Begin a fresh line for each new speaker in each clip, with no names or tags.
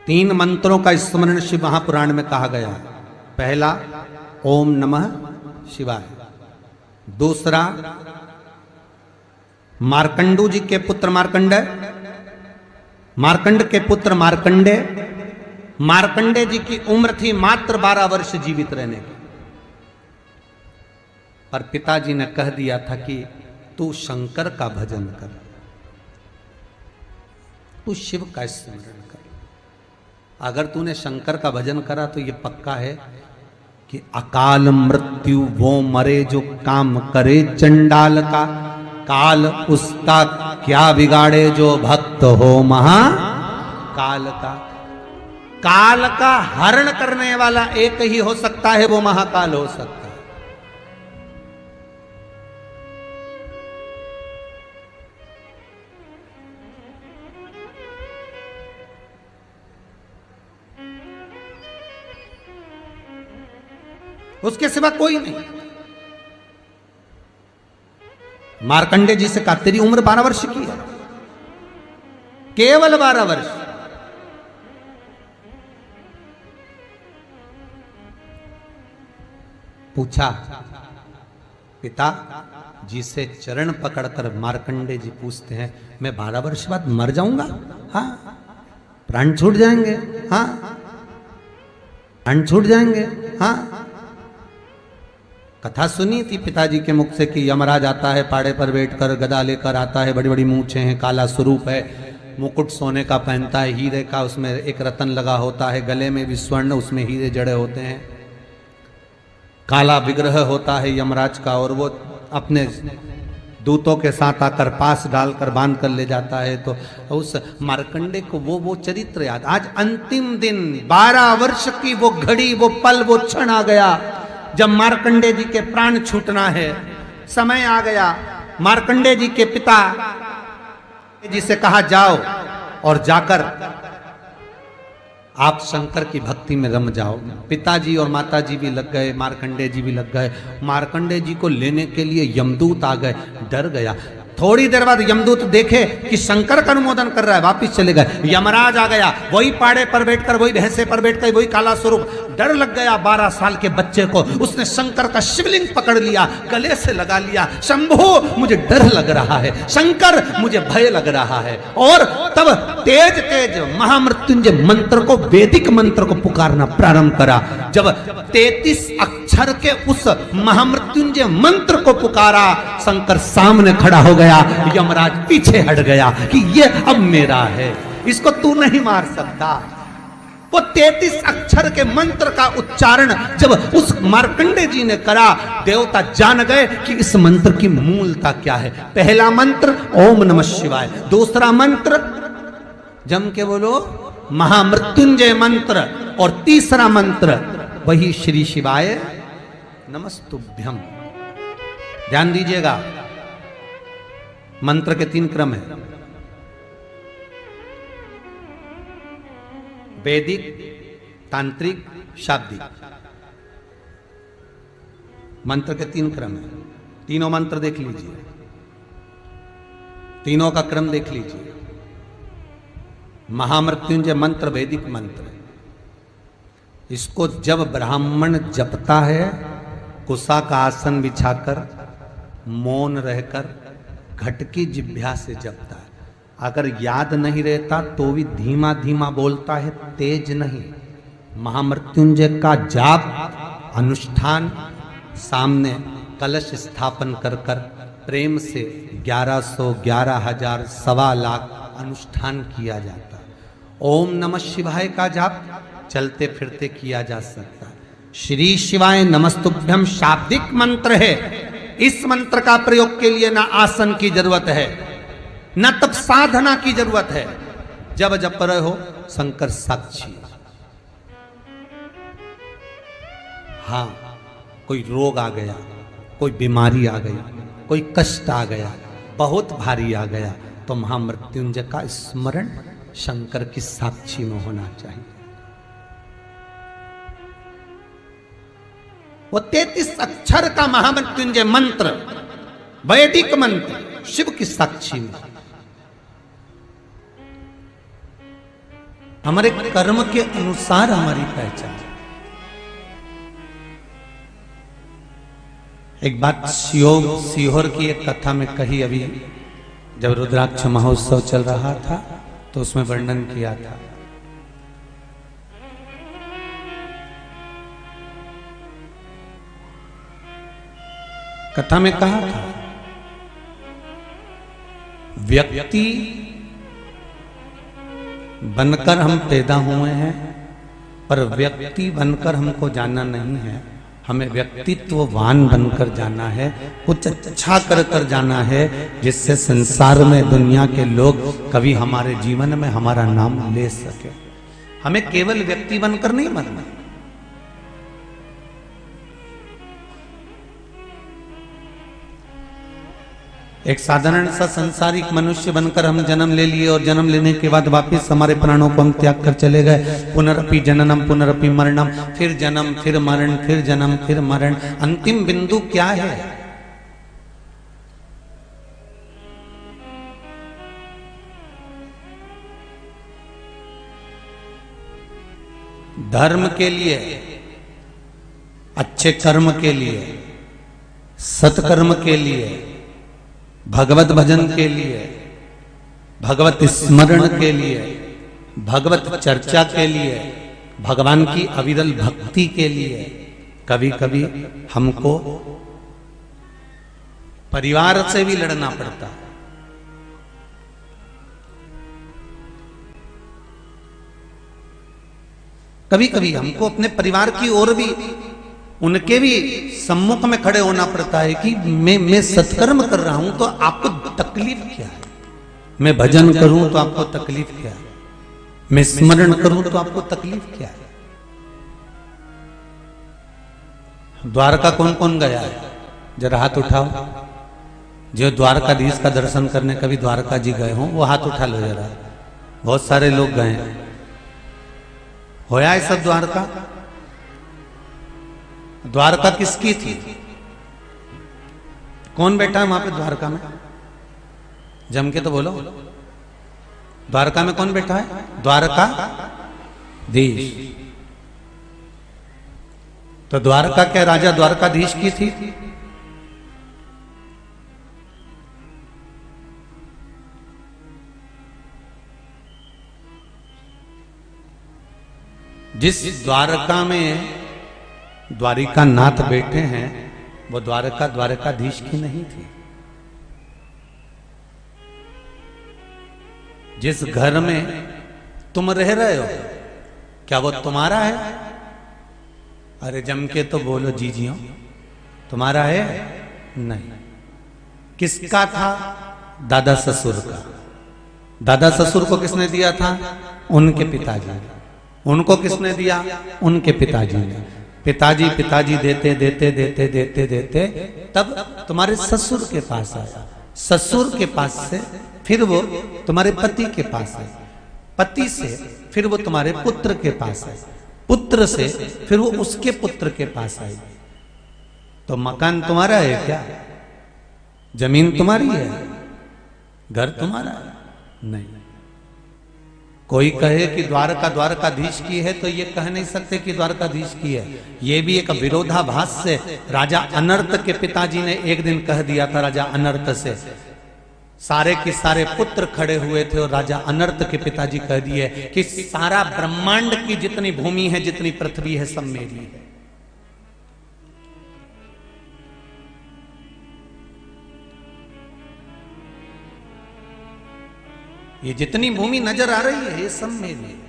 3 मंत्रों का स्मरण शिव महापुराण में कहा गया है। पहला ओम नमः शिवाय, दूसरा मार्कंडू जी के पुत्र मार्कंडेय, मार्कंड के पुत्र मार्कंडेय, मार्कंडेय जी की उम्र थी मात्र 12 वर्ष जीवित रहने की, पर पिताजी ने कह दिया था कि तू शंकर का भजन कर, तू शिव का स्मरण कर। अगर तूने शंकर का भजन करा तो ये पक्का है कि अकाल मृत्यु वो मरे जो काम करे चंडाल का, काल उसका क्या बिगाड़े जो भक्त हो महाकाल का। काल का हरण करने वाला एक ही हो सकता है, वो महाकाल हो सकता है। उसके सिवा कोई नहीं। मार्कंडेय जी से कहा तेरी उम्र 12 वर्ष की है, केवल 12 वर्ष। पूछा पिता जी से चरण पकड़कर मार्कंडेय जी पूछते हैं मैं 12 वर्ष बाद मर जाऊंगा? हाँ, प्राण छूट जाएंगे। हाँ, प्राण छूट जाएंगे। हाँ, कथा सुनी थी पिताजी के मुख से कि यमराज आता है, पाड़े पर बैठकर गदा लेकर आता है, बड़ी बड़ी मूंछें हैं, काला स्वरूप है, मुकुट सोने का पहनता है, हीरे का, उसमें एक रतन लगा होता है, गले में भी स्वर्ण, उसमें हीरे जड़े होते हैं, काला विग्रह होता है यमराज का, और वो अपने दूतों के साथ आकर पास डालकर बांध कर ले जाता है। तो उस मार्कंडेय को वो चरित्र याद। आज अंतिम दिन 12 वर्ष की वो घड़ी, वो पल, वो क्षण आ गया जब मार्कंडेय जी के प्राण छूटना है। समय आ गया। मार्कंडेय जी के पिता जी से कहा जाओ और जाकर आप शंकर की भक्ति में रम जाओ। पिताजी और माताजी भी लग गए, मार्कंडेय जी भी लग गए। मार्कंडेय जी को लेने के लिए यमदूत आ गए। डर गया। थोड़ी देर बाद यमदूत देखे कि शंकर का अनुमोदन कर रहा है, वापिस चले गए। यमराज आ गया, वही पाड़े पर बैठकर, वही भैंसे पर बैठकर, वही काला स्वरूप। डर लग गया 12 साल के बच्चे को। उसने शंकर का शिवलिंग पकड़ लिया, गले से लगा लिया। शंभो मुझे डर लग रहा है, शंकर मुझे भय लग रहा है। और तब तेज तेज महामृत्युंजय मंत्र को, वैदिक मंत्र को पुकारना प्रारंभ करा। जब 33 अक्षर के उस महामृत्युंजय मंत्र को पुकारा, शंकर सामने खड़ा हो गया। यमराज पीछे हट गया कि ये अब मेरा है, इसको तू नहीं मार सकता। वो 33 अक्षर के मंत्र का उच्चारण जब उस मार्कंडेय जी ने करा, देवता जान गए कि इस मंत्र की मूलता क्या है। पहला मंत्र ओम नमः शिवाय, दूसरा मंत्र जम के बोलो महामृत्युंजय मंत्र, और तीसरा मंत्र वही श्री शिवाय नमस्तुभ्यम। ध्यान दीजिएगा, मंत्र के 3 क्रम है। वैदिक, तांत्रिक, शाब्दिक। मंत्र के 3 क्रम है। तीनों मंत्र देख लीजिए, तीनों का क्रम देख लीजिए। महामृत्युंजय मंत्र वैदिक मंत्र, इसको जब ब्राह्मण जपता है, कुसा का आसन बिछाकर, मौन रहकर, घट की जिह्वा से जपता है। अगर याद नहीं रहता तो भी धीमा धीमा बोलता है, तेज नहीं। महामृत्युंजय का जाप अनुष्ठान, सामने कलश स्थापन कर कर प्रेम से 1100, 11,000, 1.25 लाख अनुष्ठान किया जाता है। ओम नमः शिवाय का जाप चलते फिरते किया जा सकता है। श्री शिवाय नमस्तुभ्यम शाब्दिक मंत्र है। इस मंत्र का प्रयोग के लिए ना आसन की जरूरत है, न तब साधना की जरूरत है। जब जप रहे हो शंकर साक्षी। हाँ, कोई रोग आ गया, कोई बीमारी आ गई, कोई कष्ट आ गया, बहुत भारी आ गया, तो महामृत्युंजय का स्मरण शंकर की साक्षी में होना चाहिए। वो 33 अक्षर का महामृत्युंजय मंत्र, वैदिक मंत्र, शिव की साक्षी में। हमारे कर्म के अनुसार हमारी पहचान। एक बात सीहोर की एक कथा में कही, अभी जब रुद्राक्ष महोत्सव चल रहा था तो उसमें वर्णन किया था। कथा में कहा था, व्यक्ति बनकर हम पैदा हुए हैं, पर व्यक्ति बनकर हमको जाना नहीं है। हमें व्यक्तित्ववान बनकर जाना है, कुछ अच्छा कर कर जाना है, जिससे संसार में दुनिया के लोग कभी हमारे जीवन में हमारा नाम ले सके। हमें केवल व्यक्ति बनकर नहीं मरना। एक साधारण सा संसारिक मनुष्य बनकर हम जन्म ले लिए और जन्म लेने के बाद वापिस हमारे प्राणों को हम त्याग कर चले गए। पुनरपि जननम पुनरपि मरणम, फिर जन्म फिर मरण, फिर जन्म फिर मरण। अंतिम बिंदु क्या है? धर्म के लिए, अच्छे कर्म के लिए, सत्कर्म के लिए, भगवत भजन के लिए, भगवत स्मरण के लिए, भगवत चर्चा के लिए, भगवान की अविरल भक्ति के लिए कभी कभी हमको परिवार से भी लड़ना पड़ता। कभी कभी हमको अपने परिवार की ओर भी, उनके भी सम्मुख में खड़े होना पड़ता है कि मैं सत्कर्म कर रहा हूं तो आपको तकलीफ क्या है, मैं भजन करूं तो आपको तकलीफ क्या है, मैं स्मरण करूं तो आपको तकलीफ क्या है। द्वारका कौन कौन गया है? जरा हाथ उठाओ। जो द्वारकाधीश का दर्शन करने कभी द्वारका जी गए हों वो हाथ उठा लो जरा। बहुत सारे लोग गए हैं। होया है सब द्वारका? द्वारका किसकी थी? कौन बैठा है वहां पे द्वारका में? जम के तो बोलो। द्वारका में कौन बैठा है? द्वारका धीश। तो द्वारका क्या राजा द्वारकाधीश की थी? जिस द्वारका में द्वारिका नाथ बैठे हैं वो द्वारका द्वारकाधीश की नहीं थी। जिस घर में तुम रह रहे हो क्या वो तुम्हारा है? अरे जम के तो बोलो जीजियो, तुम्हारा है? नहीं। किसका था? दादा ससुर का। दादा ससुर को किसने दिया था? उनके पिताजी ने। उनको किसने दिया? उनके पिताजी ने। पिताजी पिताजी देते देते देते देते देते तब तुम्हारे ससुर के पास आया। ससुर के पास से फिर वो तुम्हारे पति के पास आए। पति से फिर वो तुम्हारे पुत्र के पास आए। पुत्र से फिर वो उसके पुत्र के पास आई। तो मकान तुम्हारा है क्या? जमीन तुम्हारी है? घर तुम्हारा है? नहीं। कोई कहे कि द्वारका द्वारकाधीश की है तो ये कह नहीं सकते कि द्वारकाधीश की है। ये भी एक विरोधाभास से राजा अनर्त के पिताजी ने एक दिन कह दिया था। राजा अनर्त से सारे के सारे पुत्र खड़े हुए थे और राजा अनर्त के पिताजी कह दिए कि सारा ब्रह्मांड की जितनी भूमि है, जितनी पृथ्वी है, सब मेरी है। ये जितनी भूमि नजर आ रही है ये सब मेरी है।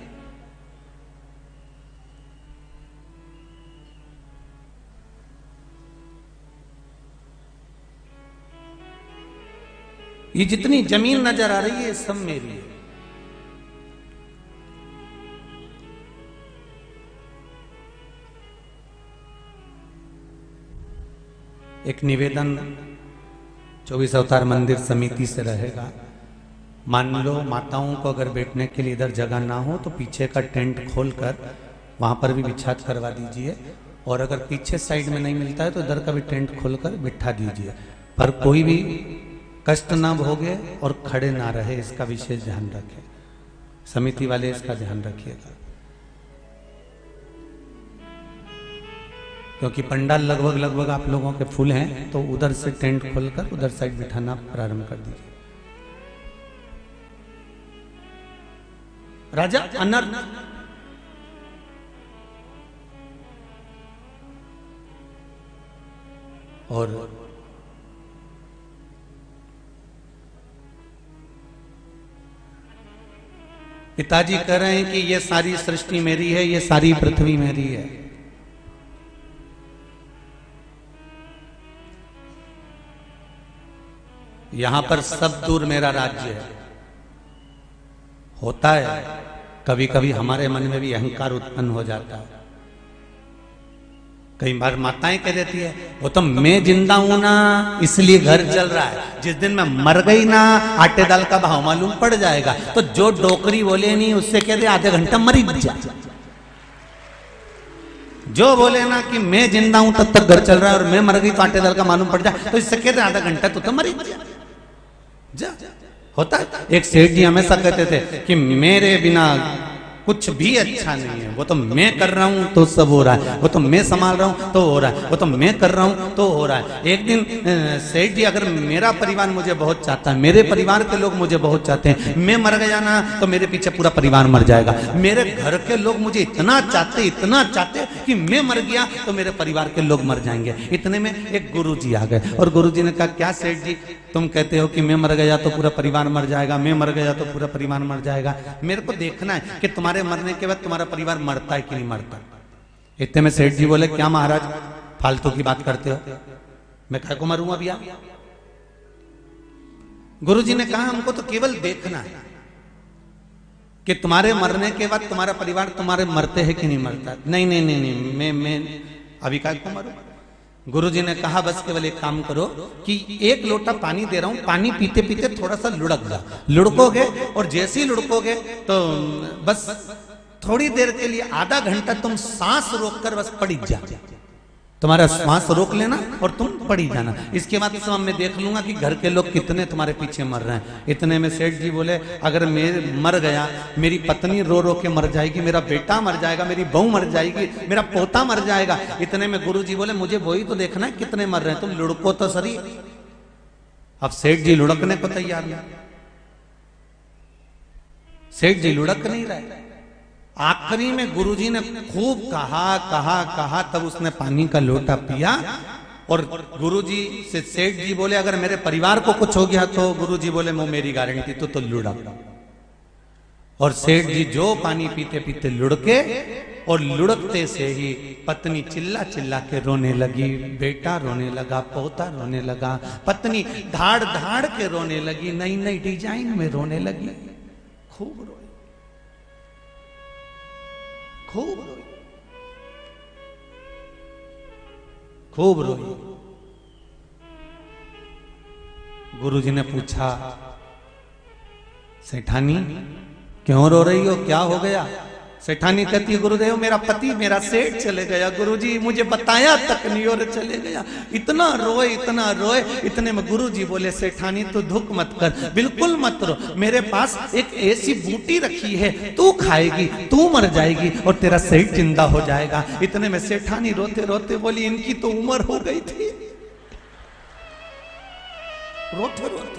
ये जितनी जमीन नजर आ रही है ये सब मेरी है। एक निवेदन 24 अवतार मंदिर समिति से रहेगा। मान लो माताओं को अगर बैठने के लिए इधर जगह ना हो तो पीछे का टेंट खोलकर वहां पर भी बिछात करवा दीजिए, और अगर पीछे साइड में नहीं मिलता है तो इधर का भी टेंट खोलकर बिठा दीजिए। पर कोई भी कष्ट ना भोगे और खड़े ना रहे, इसका विशेष ध्यान रखें। समिति वाले इसका ध्यान रखिएगा, क्योंकि पंडाल लगभग आप लोगों के फुल हैं, तो उधर से टेंट खोलकर उधर साइड बिठाना प्रारंभ कर दीजिए। राजा अनर्थ और पिताजी कह रहे हैं कि ये सारी सृष्टि मेरी है, ये सारी पृथ्वी मेरी है। यहां पर सब दूर मेरा राज्य है। होता है कभी कभी हमारे मन में भी अहंकार उत्पन्न हो जाता है। कई बार माताएं कह देती है वो तो मैं जिंदा हूं ना इसलिए घर चल रहा है, जिस दिन मैं मर गई ना आटे दाल का भाव मालूम पड़ जाएगा। तो जो डोकरी बोले नहीं उससे कह दे आधे घंटा मरी जा। जो बोले ना कि मैं जिंदा हूं तब तक घर चल रहा है और मैं मर गई तो आटे दाल का मालूम पड़ जाए, तो इससे कह दे आधा घंटा तो मरी जा। होता है। एक सेठ जी हमेशा कहते थे कि मेरे बिना कुछ भी अच्छा नहीं है, वो तो मैं कर रहा हूं तो सब हो रहा है, वो तो मैं संभाल रहा हूं तो हो रहा है, वो तो मैं कर रहा हूं तो हो रहा है। एक दिन सेठ जी अगर मेरा परिवार मुझे बहुत चाहता है, मेरे परिवार के लोग मुझे बहुत चाहते हैं, मैं मर गया ना तो मेरे पीछे पूरा परिवार मर जाएगा। मेरे घर के लोग मुझे इतना चाहते कि मैं मर गया तो मेरे परिवार के लोग मर जाएंगे। इतने में एक गुरुजी आ गए और गुरुजी ने कहा क्या सेठ जी तुम कहते हो कि मैं मर गया तो पूरा परिवार मर जाएगा, मैं मर गया तो पूरा परिवार मर जाएगा। मेरे को देखना है कि तुम्हारे मरने के बाद तुम्हारा परिवार मरता है कि नहीं मरता। इतने में सेठ जी बोले क्या महाराज फालतू की बात करते हो, मैं काय को मरूंगा भैया। गुरुजी ने कहा हमको तो केवल देखना है कि तुम्हारे मरने के बाद तुम्हारा परिवार तुम्हारे मरते हैं कि नहीं मरता। नहीं मैं अभी काय को मरूं। गुरुजी ने कहा बस केवल एक काम करो कि एक लोटा पानी दे रहा हूं, पानी पीते पीते थोड़ा सा लुढ़क जा, लुढ़कोगे और जैसे ही लुढ़कोगे तो बस थोड़ी देर के लिए आधा घंटा तुम सांस रोककर बस पड़ी जा, तुम्हारा श्वास रोक लेना और तुम पड़ी जाना। इसके बाद सब मैं देख लूंगा कि घर के लोग कितने तुम्हारे पीछे मर रहे हैं। इतने में सेठ जी बोले अगर मैं मर गया, मेरी पत्नी रो रो के मर जाएगी, मेरा बेटा मर जाएगा, मेरी बहू मर जाएगी, मेरा पोता मर जाएगा। इतने में गुरुजी बोले मुझे वही तो देखना है कितने मर रहे हैं, तुम लुढ़को तो सही। अब सेठ जी लुढ़कने को तैयार नहीं, सेठ जी लुढ़क नहीं रहे। आखिरी में गुरुजी ने खूब कहा तब उसने पानी का लोटा पिया और गुरुजी से सेठ जी बोले अगर मेरे परिवार को कुछ हो गया तो गुरुजी बोले वो मेरी गारंटी तो लुढ़क। और सेठ जी जो पानी पीते पीते लुढ़के और लुढ़कते से ही पत्नी चिल्ला चिल्ला के रोने लगी, बेटा रोने लगा, पोता रोने लगा, पत्नी धाड़ धाड़ के रोने लगी, नई नई डिजाइन में रोने लगी। खूब रोई, खूब रोई, खूब रोई। गुरुजी ने पूछा सेठानी क्यों रो रही हो, क्या हो गया। सेठानी कहती है गुरुदेव मेरा पति मेरा सेठ चले गया, गुरुजी मुझे बताया तक नहीं और चले गया। इतना रोए। इतने में गुरुजी बोले सेठानी तू दुख मत कर, बिल्कुल मत रो, मेरे पास एक ऐसी बूटी रखी है, तू खाएगी, तू मर जाएगी और तेरा सेठ जिंदा हो जाएगा। इतने में सेठानी रोते रोते बोली इनकी तो उम्र हो गई थी। रोते रोते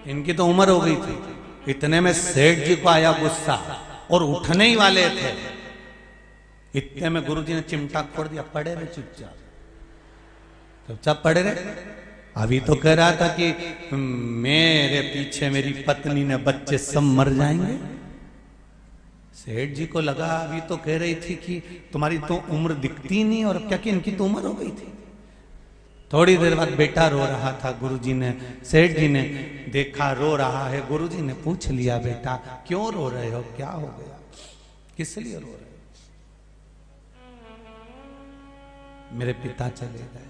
इनकी तो उम्र हो गई थी। इतने में सेठ जी को आया गुस्सा और उठने ही वाले थे। इतने में गुरुजी ने चिमटा खोड़ दिया, पड़े रहे चुपचाप पड़े रहे। अभी तो कह रहा था कि मेरे पीछे मेरी पत्नी ने बच्चे सब मर जाएंगे। सेठ जी को लगा अभी तो कह रही थी कि तुम्हारी तो उम्र दिखती नहीं और क्या कि इनकी तो उम्र हो गई थी। थोड़ी देर बाद बेटा रो रहा था, गुरुजी ने सेठ जी ने देखा रो रहा है। गुरुजी ने पूछ लिया बेटा क्यों रो रहे हो, क्या हो गया, किस लिए रो रहे हो। मेरे पिता चले गए,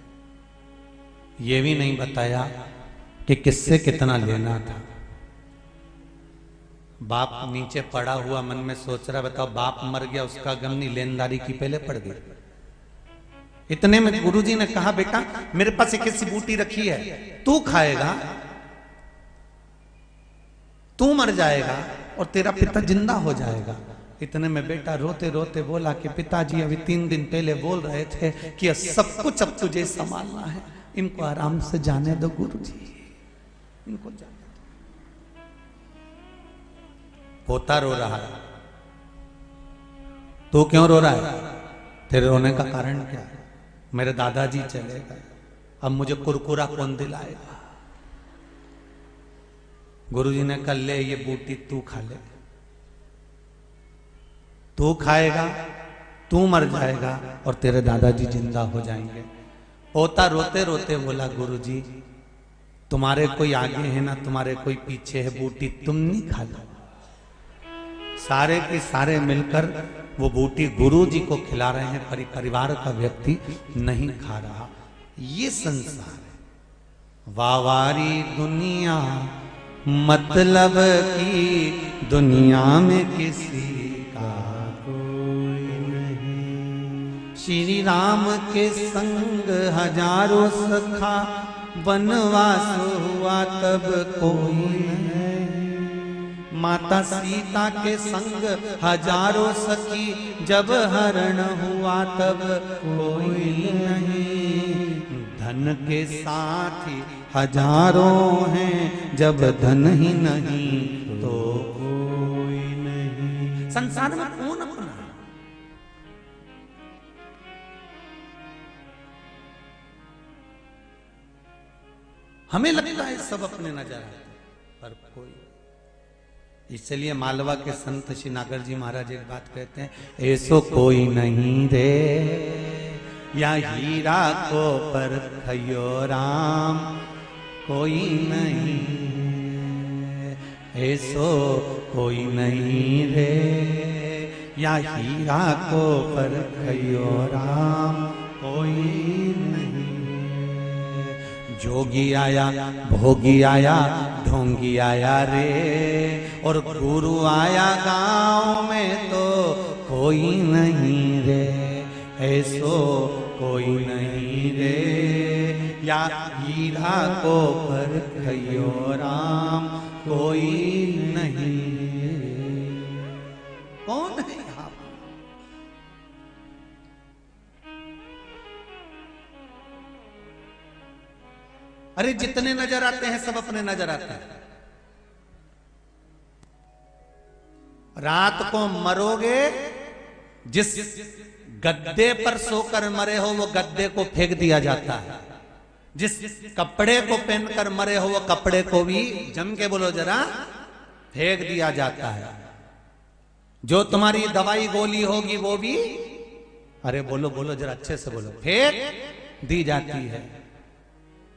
ये भी नहीं बताया कि किससे कितना लेना था। बाप नीचे पड़ा हुआ मन में सोच रहा, बताओ बाप मर गया उसका गम नहीं, लेनदारी की पहले पड़ गई। इतने में गुरुजी ने कहा, बेटा मेरे पास एक ऐसी बूटी रखी है, तू खाएगा तू मर जाएगा और तेरा पिता जिंदा हो जाएगा। इतने में बेटा रोते रोते बोला कि पिताजी अभी 3 दिन पहले बोल रहे थे कि सब कुछ अब तुझे संभालना है, इनको आराम से जाने दो गुरुजी, इनको जाने दो। पोता रो रहा है, तू क्यों रो रहा है, तेरे रोने का कारण क्या है? मेरे दादाजी चले गए, अब मुझे कुरकुरा कौन दिलाएगा? गुरुजी ने कहा ले ये बूटी तू खा ले, तू खाएगा तू मर जाएगा और तेरे दादाजी जिंदा हो जाएंगे। पोता रोते रोते बोला, गुरुजी तुम्हारे कोई आगे है ना तुम्हारे कोई पीछे है, बूटी तुम नहीं खा लो। सारे के सारे मिलकर वो बूटी गुरुजी को खिला रहे हैं, परिवार का व्यक्ति नहीं खा रहा। ये संसार है, वावारी दुनिया मतलब की दुनिया में किसी का कोई नहीं। श्री राम के संग हजारों सखा वनवास हुआ तब कोई नहीं। माता सीता के संग हजारों सखी जब हरण हुआ तब कोई नहीं। धन के साथी हजारों हैं जब धन ही नहीं तो कोई नहीं। संसार में कौन अपना है? हमें लगता है सब अपने नजर आते पर कोई। इसलिए मालवा के संत श्री नागर जी महाराज एक बात कहते हैं, ऐसो कोई नहीं रे या हीरा को परखयो राम, कोई नहीं ऐसो कोई नहीं रे या हीरा को परखयो राम, कोई नहीं। जोगी आया भोगी आया ढोंगी आया रे, और गुरु आया गांव में तो कोई नहीं रे, ऐसो कोई नहीं रे या हीरा को परखयो राम, कोई नहीं। कौन है यहाँ? अरे जितने नजर आते हैं सब अपने नजर आते हैं। रात को मरोगे, जिस गद्दे पर सोकर मरे हो वो गद्दे को फेंक दिया जाता है, जिस कपड़े को पहनकर मरे हो वो कपड़े को भी जम के बोलो जरा फेंक दिया जाता है। जो तुम्हारी दवाई गोली होगी वो भी, अरे बोलो बोलो जरा अच्छे से बोलो, फेंक दी जाती है।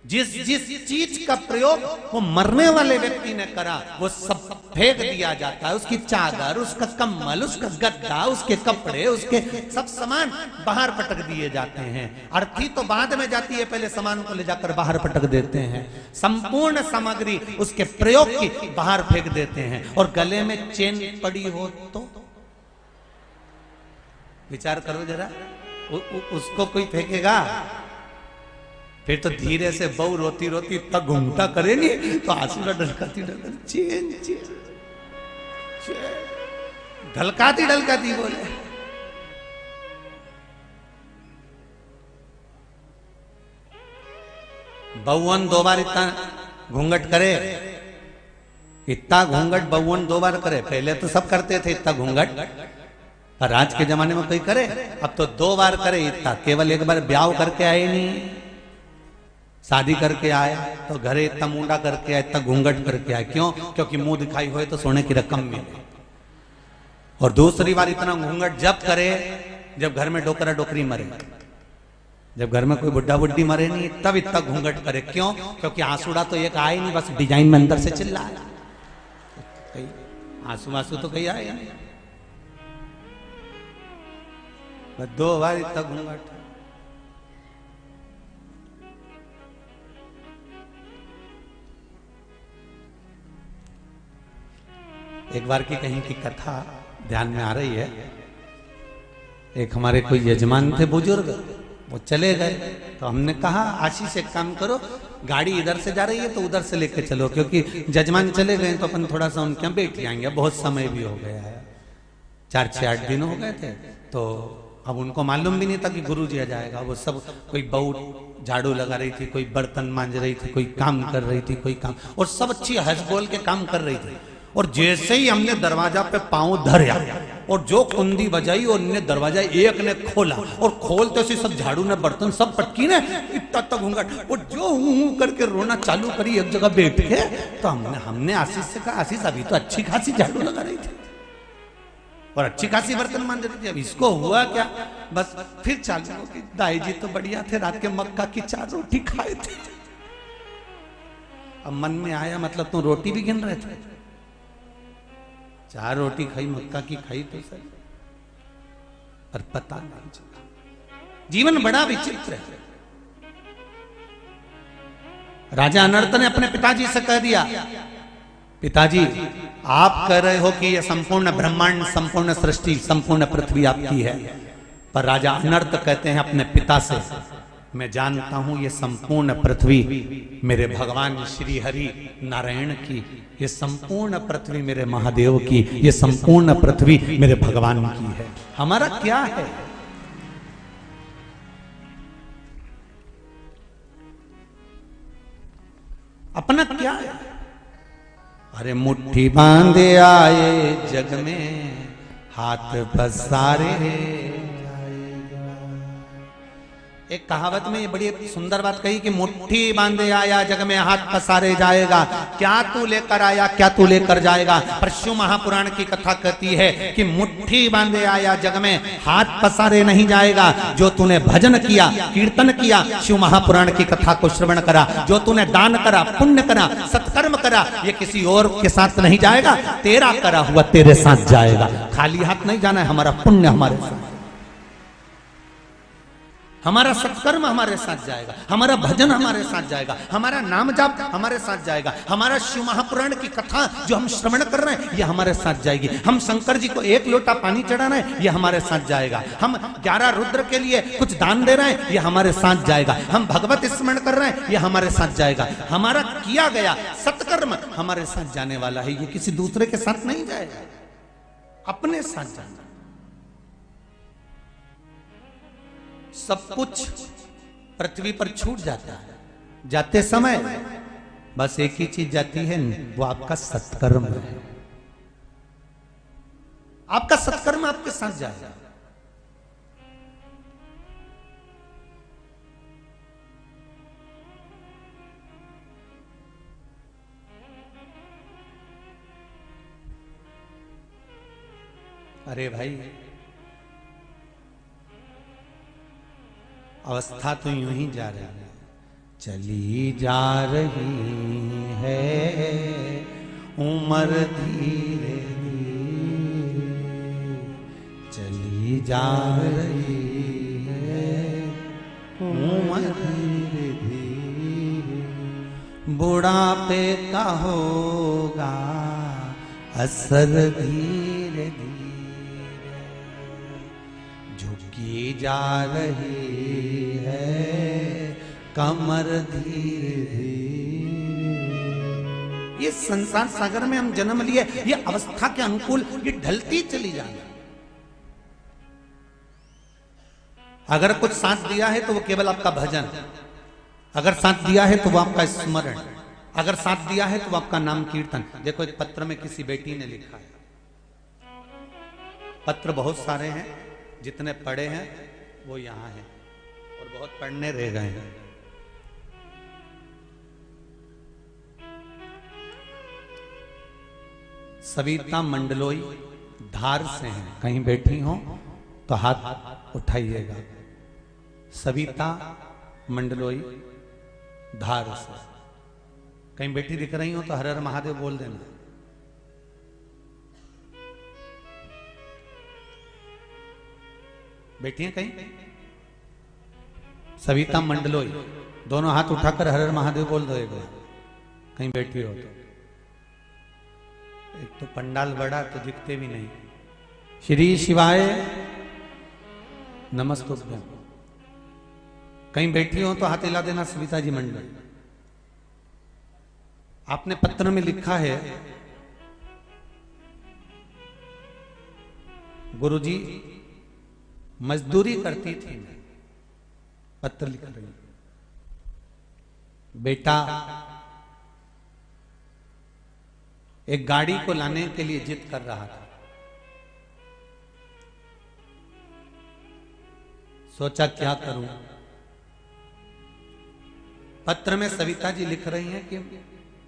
जिस जिस चीज का प्रयोग वो मरने वाले व्यक्ति ने करा वो सब फेंक दिया जाता है। उसकी चादर, उसका कम्बल, उसका गद्दा, उसके कपड़े, उसके सब सामान बाहर पटक दिए जाते हैं। अर्थी तो बाद में जाती है, पहले सामान को ले जाकर बाहर पटक देते हैं। संपूर्ण सामग्री उसके प्रयोग की बाहर फेंक देते हैं। और गले में चेन पड़ी हो तो विचार करो जरा, उसको कोई फेंकेगा? फिर तो धीरे से बहू रोती रोती तक घूमता करेगी तो आंसू ढलकाती ढलकाती ढलकाती बोले। बहुवन 2 बार इतना घूंघट करे, इतना घूंघट बहुवन 2 बार करे। पहले तो सब करते थे इतना घूंघट, पर आज के जमाने में कोई करे? अब तो 2 बार करे इतना। केवल एक बार ब्याह करके आए नहीं, शादी करके आए तो घरे इतना मुंडा करके आए, इतना घूंघट करके आए। क्यों? क्योंकि मुंह दिखाई हुए तो सोने की रकम मिले। और दूसरी बार इतना घूंघट जब करे जब घर में डोकरा डोकरी मरे, जब घर में कोई बुढ़ा बुढ़ी मरे नहीं तब इतना घूंघट करे। क्यों? क्योंकि आंसुड़ा तो एक आए नहीं, बस डिजाइन में अंदर से चिल्ला आंसू आंसू तो कहीं आए नहीं। 2 बार इतना घूंघट। एक बार की कहीं की कथा ध्यान में आ रही है। एक हमारे कोई यजमान थे बुजुर्ग, वो चले गए। तो हमने कहा आशीष एक काम करो, गाड़ी इधर से जा रही है तो उधर से लेके चलो, क्योंकि जजमान चले गए तो अपन थोड़ा सा उनके यहाँ बैठ जाएंगे, बहुत समय भी हो गया है, 4-6-8 दिन हो गए थे। तो अब उनको मालूम भी नहीं था कि गुरु जी आ जाएगा। वो सब कोई बहू झाड़ू लगा रही थी, कोई बर्तन मांज रही थी, कोई काम कर रही थी, कोई काम, और सब अच्छी हंस बोल के काम कर रही थी। और जैसे ही हमने दरवाजा पे पांव धरया और जो कुंडी बजाई और ने दरवाजा एक ने खोला और खोलते से सब झाड़ू ने बर्तन सब पटकी ने इतना तक घूंघट और जो हूं करके रोना चालू करी एक जगह बैठ के। तो हमने आशीष से कहा, आशीष अभी तो अच्छी खासी झाड़ू लगा रही थी और अच्छी खासी बर्तन मांज रही थी, अब इसको हुआ क्या? बस फिर चालू हो कि दाई जी तो बढ़िया थे, रात के मक्का की 4 रोटी खाए थे। अब मन में आया मतलब तुम रोटी भी गिन रहे थे? 4 रोटी खाई, मक्का की खाई तो सही, पर पता नहीं चला। जीवन बड़ा विचित्र है। राजा अनर्त ने अपने पिताजी से कह दिया, पिताजी आप कह रहे हो कि यह संपूर्ण ब्रह्मांड, संपूर्ण सृष्टि, संपूर्ण पृथ्वी आपकी है, पर राजा अनर्त कहते हैं अपने पिता से, मैं जानता हूं ये संपूर्ण पृथ्वी मेरे भगवान श्री हरि नारायण की, ये संपूर्ण पृथ्वी मेरे महादेव की, ये संपूर्ण पृथ्वी मेरे भगवान की है। हमारा क्या है? अपना क्या है? अरे मुट्ठी बांधे आए जग में, हाथ पसारे। एक कहावत में ये बड़ी सुंदर बात कही कि मुट्ठी बांधे आया जग में, हाथ पसारे जाएगा। क्या तू लेकर आया, क्या तू लेकर जाएगा? पर शिव महापुराण की कथा कहती है कि मुट्ठी बांधे आया जग में, हाथ पसारे नहीं जाएगा। जो तूने भजन किया, कीर्तन किया, शिव महापुराण की कथा को श्रवण करा, जो तूने दान करा, पुण्य करा, सत्कर्म करा, ये किसी और के साथ नहीं जाएगा, तेरा करा हुआ तेरे साथ जाएगा। खाली हाथ नहीं जाना है, हमारा पुण्य हमारे साथ, हमारा सत्कर्म हमारे साथ जाएगा, हमारा भजन हमारे साथ जाएगा, हमारा नाम जाप हमारे साथ जाएगा, हमारा शिव महापुराण की कथा जो हम श्रवण कर रहे हैं ये हमारे साथ जाएगी। हम शंकर जी को 1 लोटा पानी चढ़ाना है, ये हमारे साथ जाएगा। हम 11 रुद्र के लिए कुछ दान दे रहे हैं, ये हमारे साथ जाएगा। हम भगवत स्मरण कर रहे हैं, ये हमारे साथ जाएगा। हमारा किया गया सत्कर्म हमारे साथ जाने वाला है, ये किसी दूसरे के साथ नहीं जाएगा, अपने साथ जाना। सब कुछ पृथ्वी पर छूट जाता है, जाते समय बस एक ही चीज जाती है, वो आपका सत्कर्म है। आपका सत्कर्म आपके साथ जाएगा। अरे भाई, अवस्था तो यूं ही जा रही है, चली जा रही है उम्र धीरे धीरे, चली जा रही है उम्र धीरे धीरे, बुढ़ापे का होगा असर धीरे धीरे, झुकी जा रही कमर धीरे धीरे। ये संसार सागर में हम जन्म लिए, ये अवस्था के अनुकूल ये ढलती चली जाए। अगर कुछ साथ दिया है तो वो केवल आपका भजन, अगर साथ दिया है तो वो आपका स्मरण, अगर साथ दिया है तो वो आपका नाम कीर्तन। देखो एक पत्र में किसी बेटी ने लिखा है, पत्र बहुत सारे हैं, जितने पढ़े हैं वो यहां हैं और बहुत पढ़ने रह गए हैं। सविता मंडलोई धार से हैं, कहीं बैठी हो तो हाथ उठाइएगा। सविता मंडलोई धार से कहीं बैठी दिख रही हो तो हर हर महादेव बोल देना। बैठी हैं कहीं? सविता मंडलोई, दोनों हाथ उठाकर हर हर महादेव बोल दो एक बार, कहीं बैठी हो तो। एक तो पंडाल बड़ा तो दिखते भी नहीं। श्री शिवाय नमस्तुभ्यं। कहीं बैठी हो तो हाथ हिला देना सविता जी मंडल। आपने पत्र में लिखा है, गुरुजी मजदूरी करती थी, पत्र लिख रही, बेटा एक गाड़ी को लाने के लिए जिद कर रहा था, सोचा क्या करूं। पत्र में सविता जी लिख रही हैं कि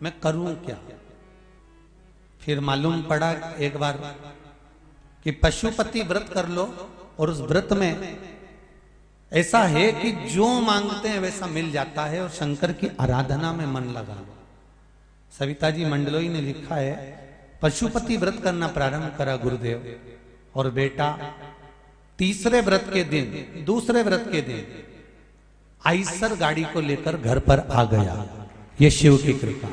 मैं करूं क्या। फिर मालूम पड़ा एक बार कि पशुपति व्रत कर लो, और उस व्रत में ऐसा है कि जो मांगते हैं वैसा मिल जाता है, और शंकर की आराधना में मन लगा लो। सविता जी मंडलोई ने लिखा है, पशुपति व्रत करना प्रारंभ करा गुरुदेव, और बेटा तीसरे व्रत के दिन, दूसरे व्रत के दिन आइसर गाड़ी को लेकर घर पर आ गया। ये शिव की कृपा।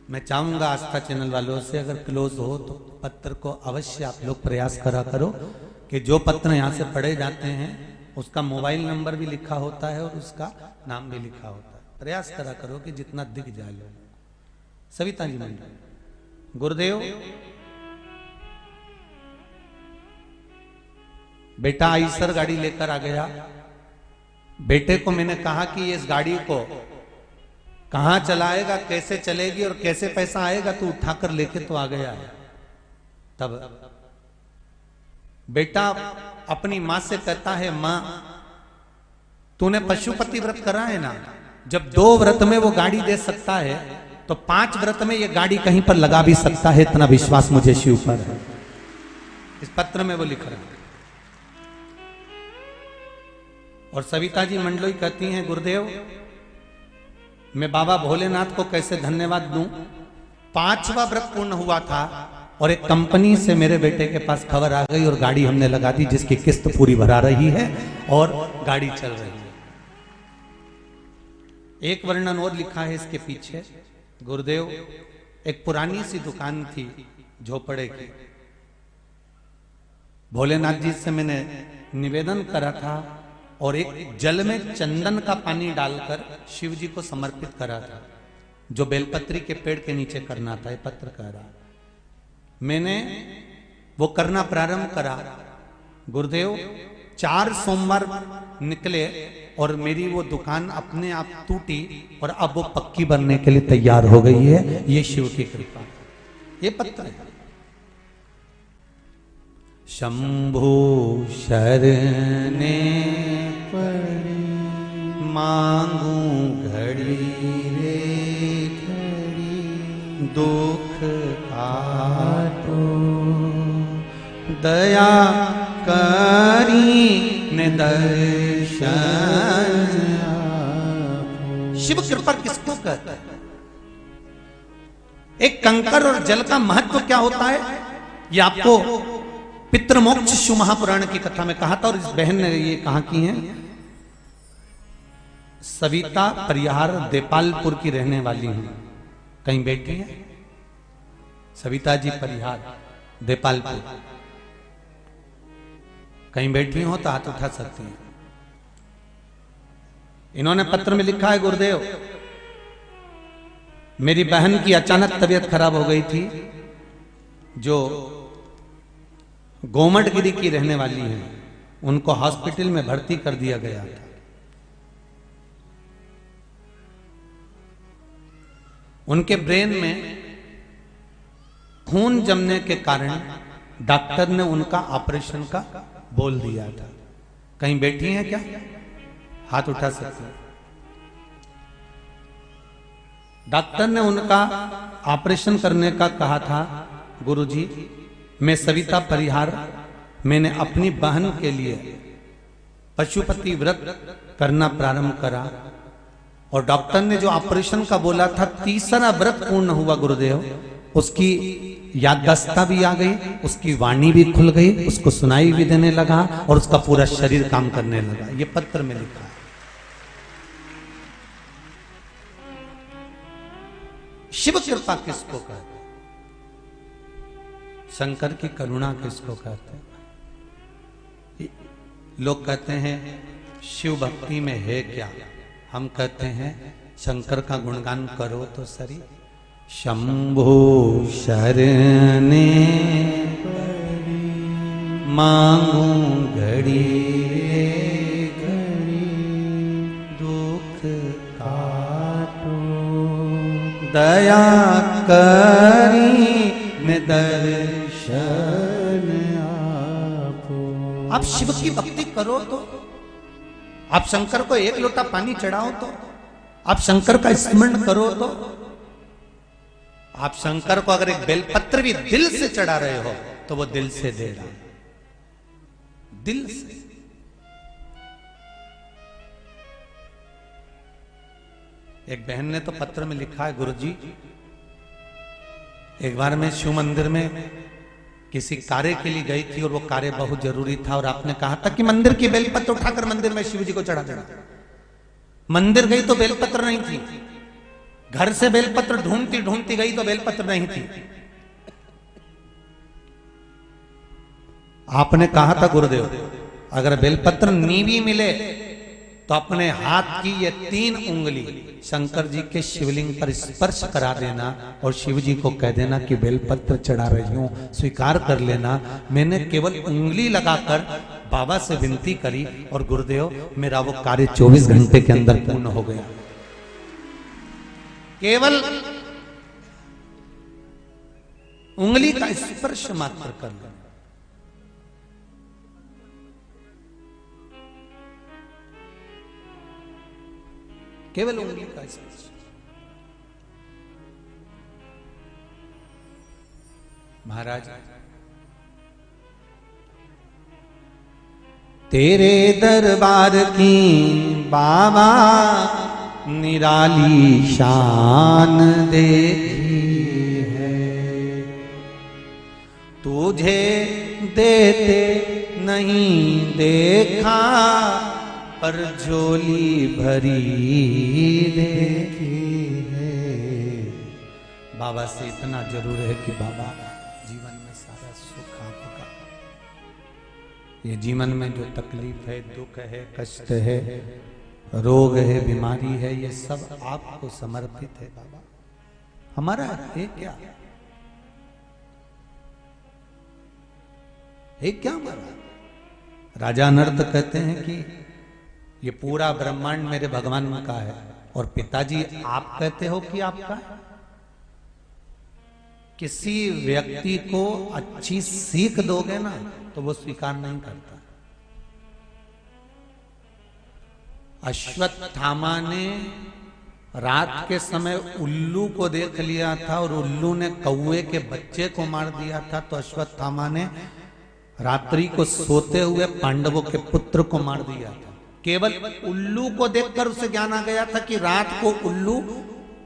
मैं चाहूंगा आस्था चैनल वालों से, अगर क्लोज हो तो पत्र को अवश्य आप लोग प्रयास करा करो कि जो पत्र यहां से पढ़े जाते हैं उसका मोबाइल नंबर भी लिखा होता है और उसका नाम भी लिखा होता है। प्रयास करा करो कि जितना दिख जाए लोग। सविता जी मंडल, गुरुदेव बेटा आइसर गाड़ी लेकर आ गया। बेटे को मैंने कहा कि इस गाड़ी को कहां चलाएगा, कैसे चलेगी और कैसे पैसा आएगा, तू उठाकर लेके तो आ गया है। तब बेटा अपनी मां से कहता है, मां तूने पशुपति व्रत करा है ना, जब 2 व्रत में वो गाड़ी दे सकता है तो 5 व्रत में ये गाड़ी कहीं पर लगा भी सकता है, इतना विश्वास मुझे शिव पर है। इस पत्र में वो लिख रहा है। और सविता जी मंडलोई कहती हैं, गुरुदेव मैं बाबा भोलेनाथ को कैसे धन्यवाद दूं। 5वां व्रत पूर्ण हुआ था और एक कंपनी से मेरे बेटे के पास खबर आ गई और गाड़ी हमने लगा दी, जिसकी किस्त पूरी भरा रही है और गाड़ी चल रही है। एक वर्णन और लिखा है इसके पीछे, गुरुदेव एक पुरानी सी दुकान थी झोपड़े की, भोलेनाथ जी से मैंने निवेदन करा था और एक जल में चंदन का पानी डालकर शिव जी को समर्पित करा था, जो बेलपत्री के पेड़ के नीचे करना था। ये पत्र कह रहा, मैंने वो करना प्रारंभ करा। गुरुदेव 4 सोमवार निकले और मेरी वो दुकान अपने आप टूटी और अब वो पक्की बनने के लिए तैयार हो गई है। ये शिव की कृपा। ये पत्र है। शंभु शरणे पड़ी मांगू घड़ी रे घड़ी, दुख काटो दया करी ने दर्शन। शिव कृपा किसको कहता है? एक कंकर और जल का महत्व क्या होता है, ये आपको पितृमोक्ष शिव महापुराण की कथा में कहा था। और इस बहन ने ये कहा की है, सविता परिहार देपालपुर की रहने वाली है। कहीं बैठी है सविता जी परिहार देपालपुर, कहीं बैठी हो तो हाथ उठा सकती हैं। इन्होंने पत्र में लिखा है, गुरुदेव मेरी बहन की अचानक तबीयत खराब हो गई थी, जो गोमटगिरी की रहने वाली है। उनको हॉस्पिटल में भर्ती कर दिया गया था। उनके ब्रेन में खून जमने के कारण डॉक्टर ने उनका ऑपरेशन का बोल दिया था। कहीं बैठी हैं क्या? हाथ उठा सकते हैं। डॉक्टर ने उनका ऑपरेशन करने का कहा था। गुरुजी मैं सविता परिहार, मैंने अपनी बहन के लिए पशुपति व्रत करना प्रारंभ करा और डॉक्टर ने जो ऑपरेशन का बोला था, 3रा व्रत पूर्ण हुआ गुरुदेव। उसकी याददाश्त भी आ गई, उसकी वाणी भी खुल गई, उसको सुनाई भी देने लगा और उसका पूरा शरीर काम करने लगा। ये पत्र में लिखा है। शिव कृपा किसको कहते हैं? शंकर की करुणा किसको कहते हैं? लोग कहते हैं शिव भक्ति में है क्या, हम कहते हैं शंकर का गुणगान करो तो सरी। शंभो शरणे मांगू घड़ी घड़ी दुख काटो दया करी दर्शन आपो। आप शिव की भक्ति करो तो, आप शंकर को एक लोटा पानी चढ़ाओ तो, आप शंकर का स्मरण करो तो, आप शंकर को अगर एक बेलपत्र भी दिल से चढ़ा रहे हो तो वो दिल से दे रहा, दिल से। एक बहन ने तो पत्र में लिखा है, गुरुजी एक बार मैं शिव मंदिर में किसी कार्य के लिए गई थी और वो कार्य बहुत जरूरी था और आपने कहा था कि मंदिर की बेलपत्र उठाकर मंदिर में शिव जी को चढ़ा देना। मंदिर गई तो बेलपत्र नहीं थी, घर से बेलपत्र ढूंढती ढूंढती गई तो बेलपत्र नहीं थी। आपने कहा था गुरुदेव अगर बेलपत्र नीवी मिले तो अपने हाथ की ये 3 उंगली शंकर जी के शिवलिंग पर स्पर्श करा देना और शिव जी को कह देना कि बेलपत्र चढ़ा रही हूं, स्वीकार कर लेना। मैंने केवल उंगली लगाकर बाबा से विनती करी और गुरुदेव मेरा वो कार्य 24 घंटे के अंदर पूर्ण हो गया। केवल उंगली का स्पर्श मात्र करना। केवल उंगली का स्पर्श। महाराज तेरे दरबार की बाबा निराली शान देखी है, तुझे देते नहीं देखा पर झोली भरी देखी है। बाबा से इतना जरूर है कि बाबा जीवन में सारा सुख आपका, ये जीवन में जो तकलीफ है, दुख है, कष्ट है, रोग है, बीमारी है, ये सब आपको समर्पित है बाबा। हमारा है क्या, है क्या हमारा? राजा नर्त कहते हैं कि ये पूरा ब्रह्मांड मेरे भगवान का है और पिताजी आप कहते हो कि आपका है। किसी व्यक्ति को अच्छी सीख दोगे ना तो वो स्वीकार नहीं करता। अश्वत्थामा ने रात के समय उल्लू को देख लिया था और उल्लू ने कौवे के बच्चे को मार दिया था, तो अश्वत्थामा ने रात्रि को सोते हुए पांडवों के पुत्र को मार दिया था। केवल उल्लू को देखकर उसे ज्ञान आ गया था कि रात को उल्लू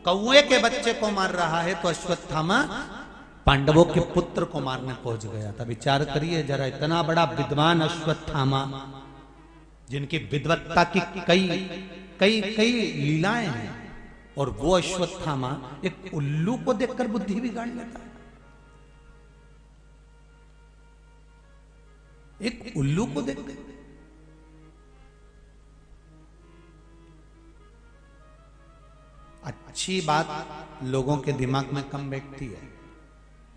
कौवे के बच्चे को मार रहा है, तो अश्वत्थामा पांडवों के पुत्र को मारने पहुंच गया था। विचार करिए जरा, इतना बड़ा विद्वान अश्वत्थामा जिनकी विद्वत्ता की कई कई कई लीलाएं हैं, और वो अश्वत्थामा एक उल्लू को देखकर बुद्धि बिगाड़ लेता है। एक उल्लू को देखकर अच्छी बात लोगों के दिमाग में कम बैठती है,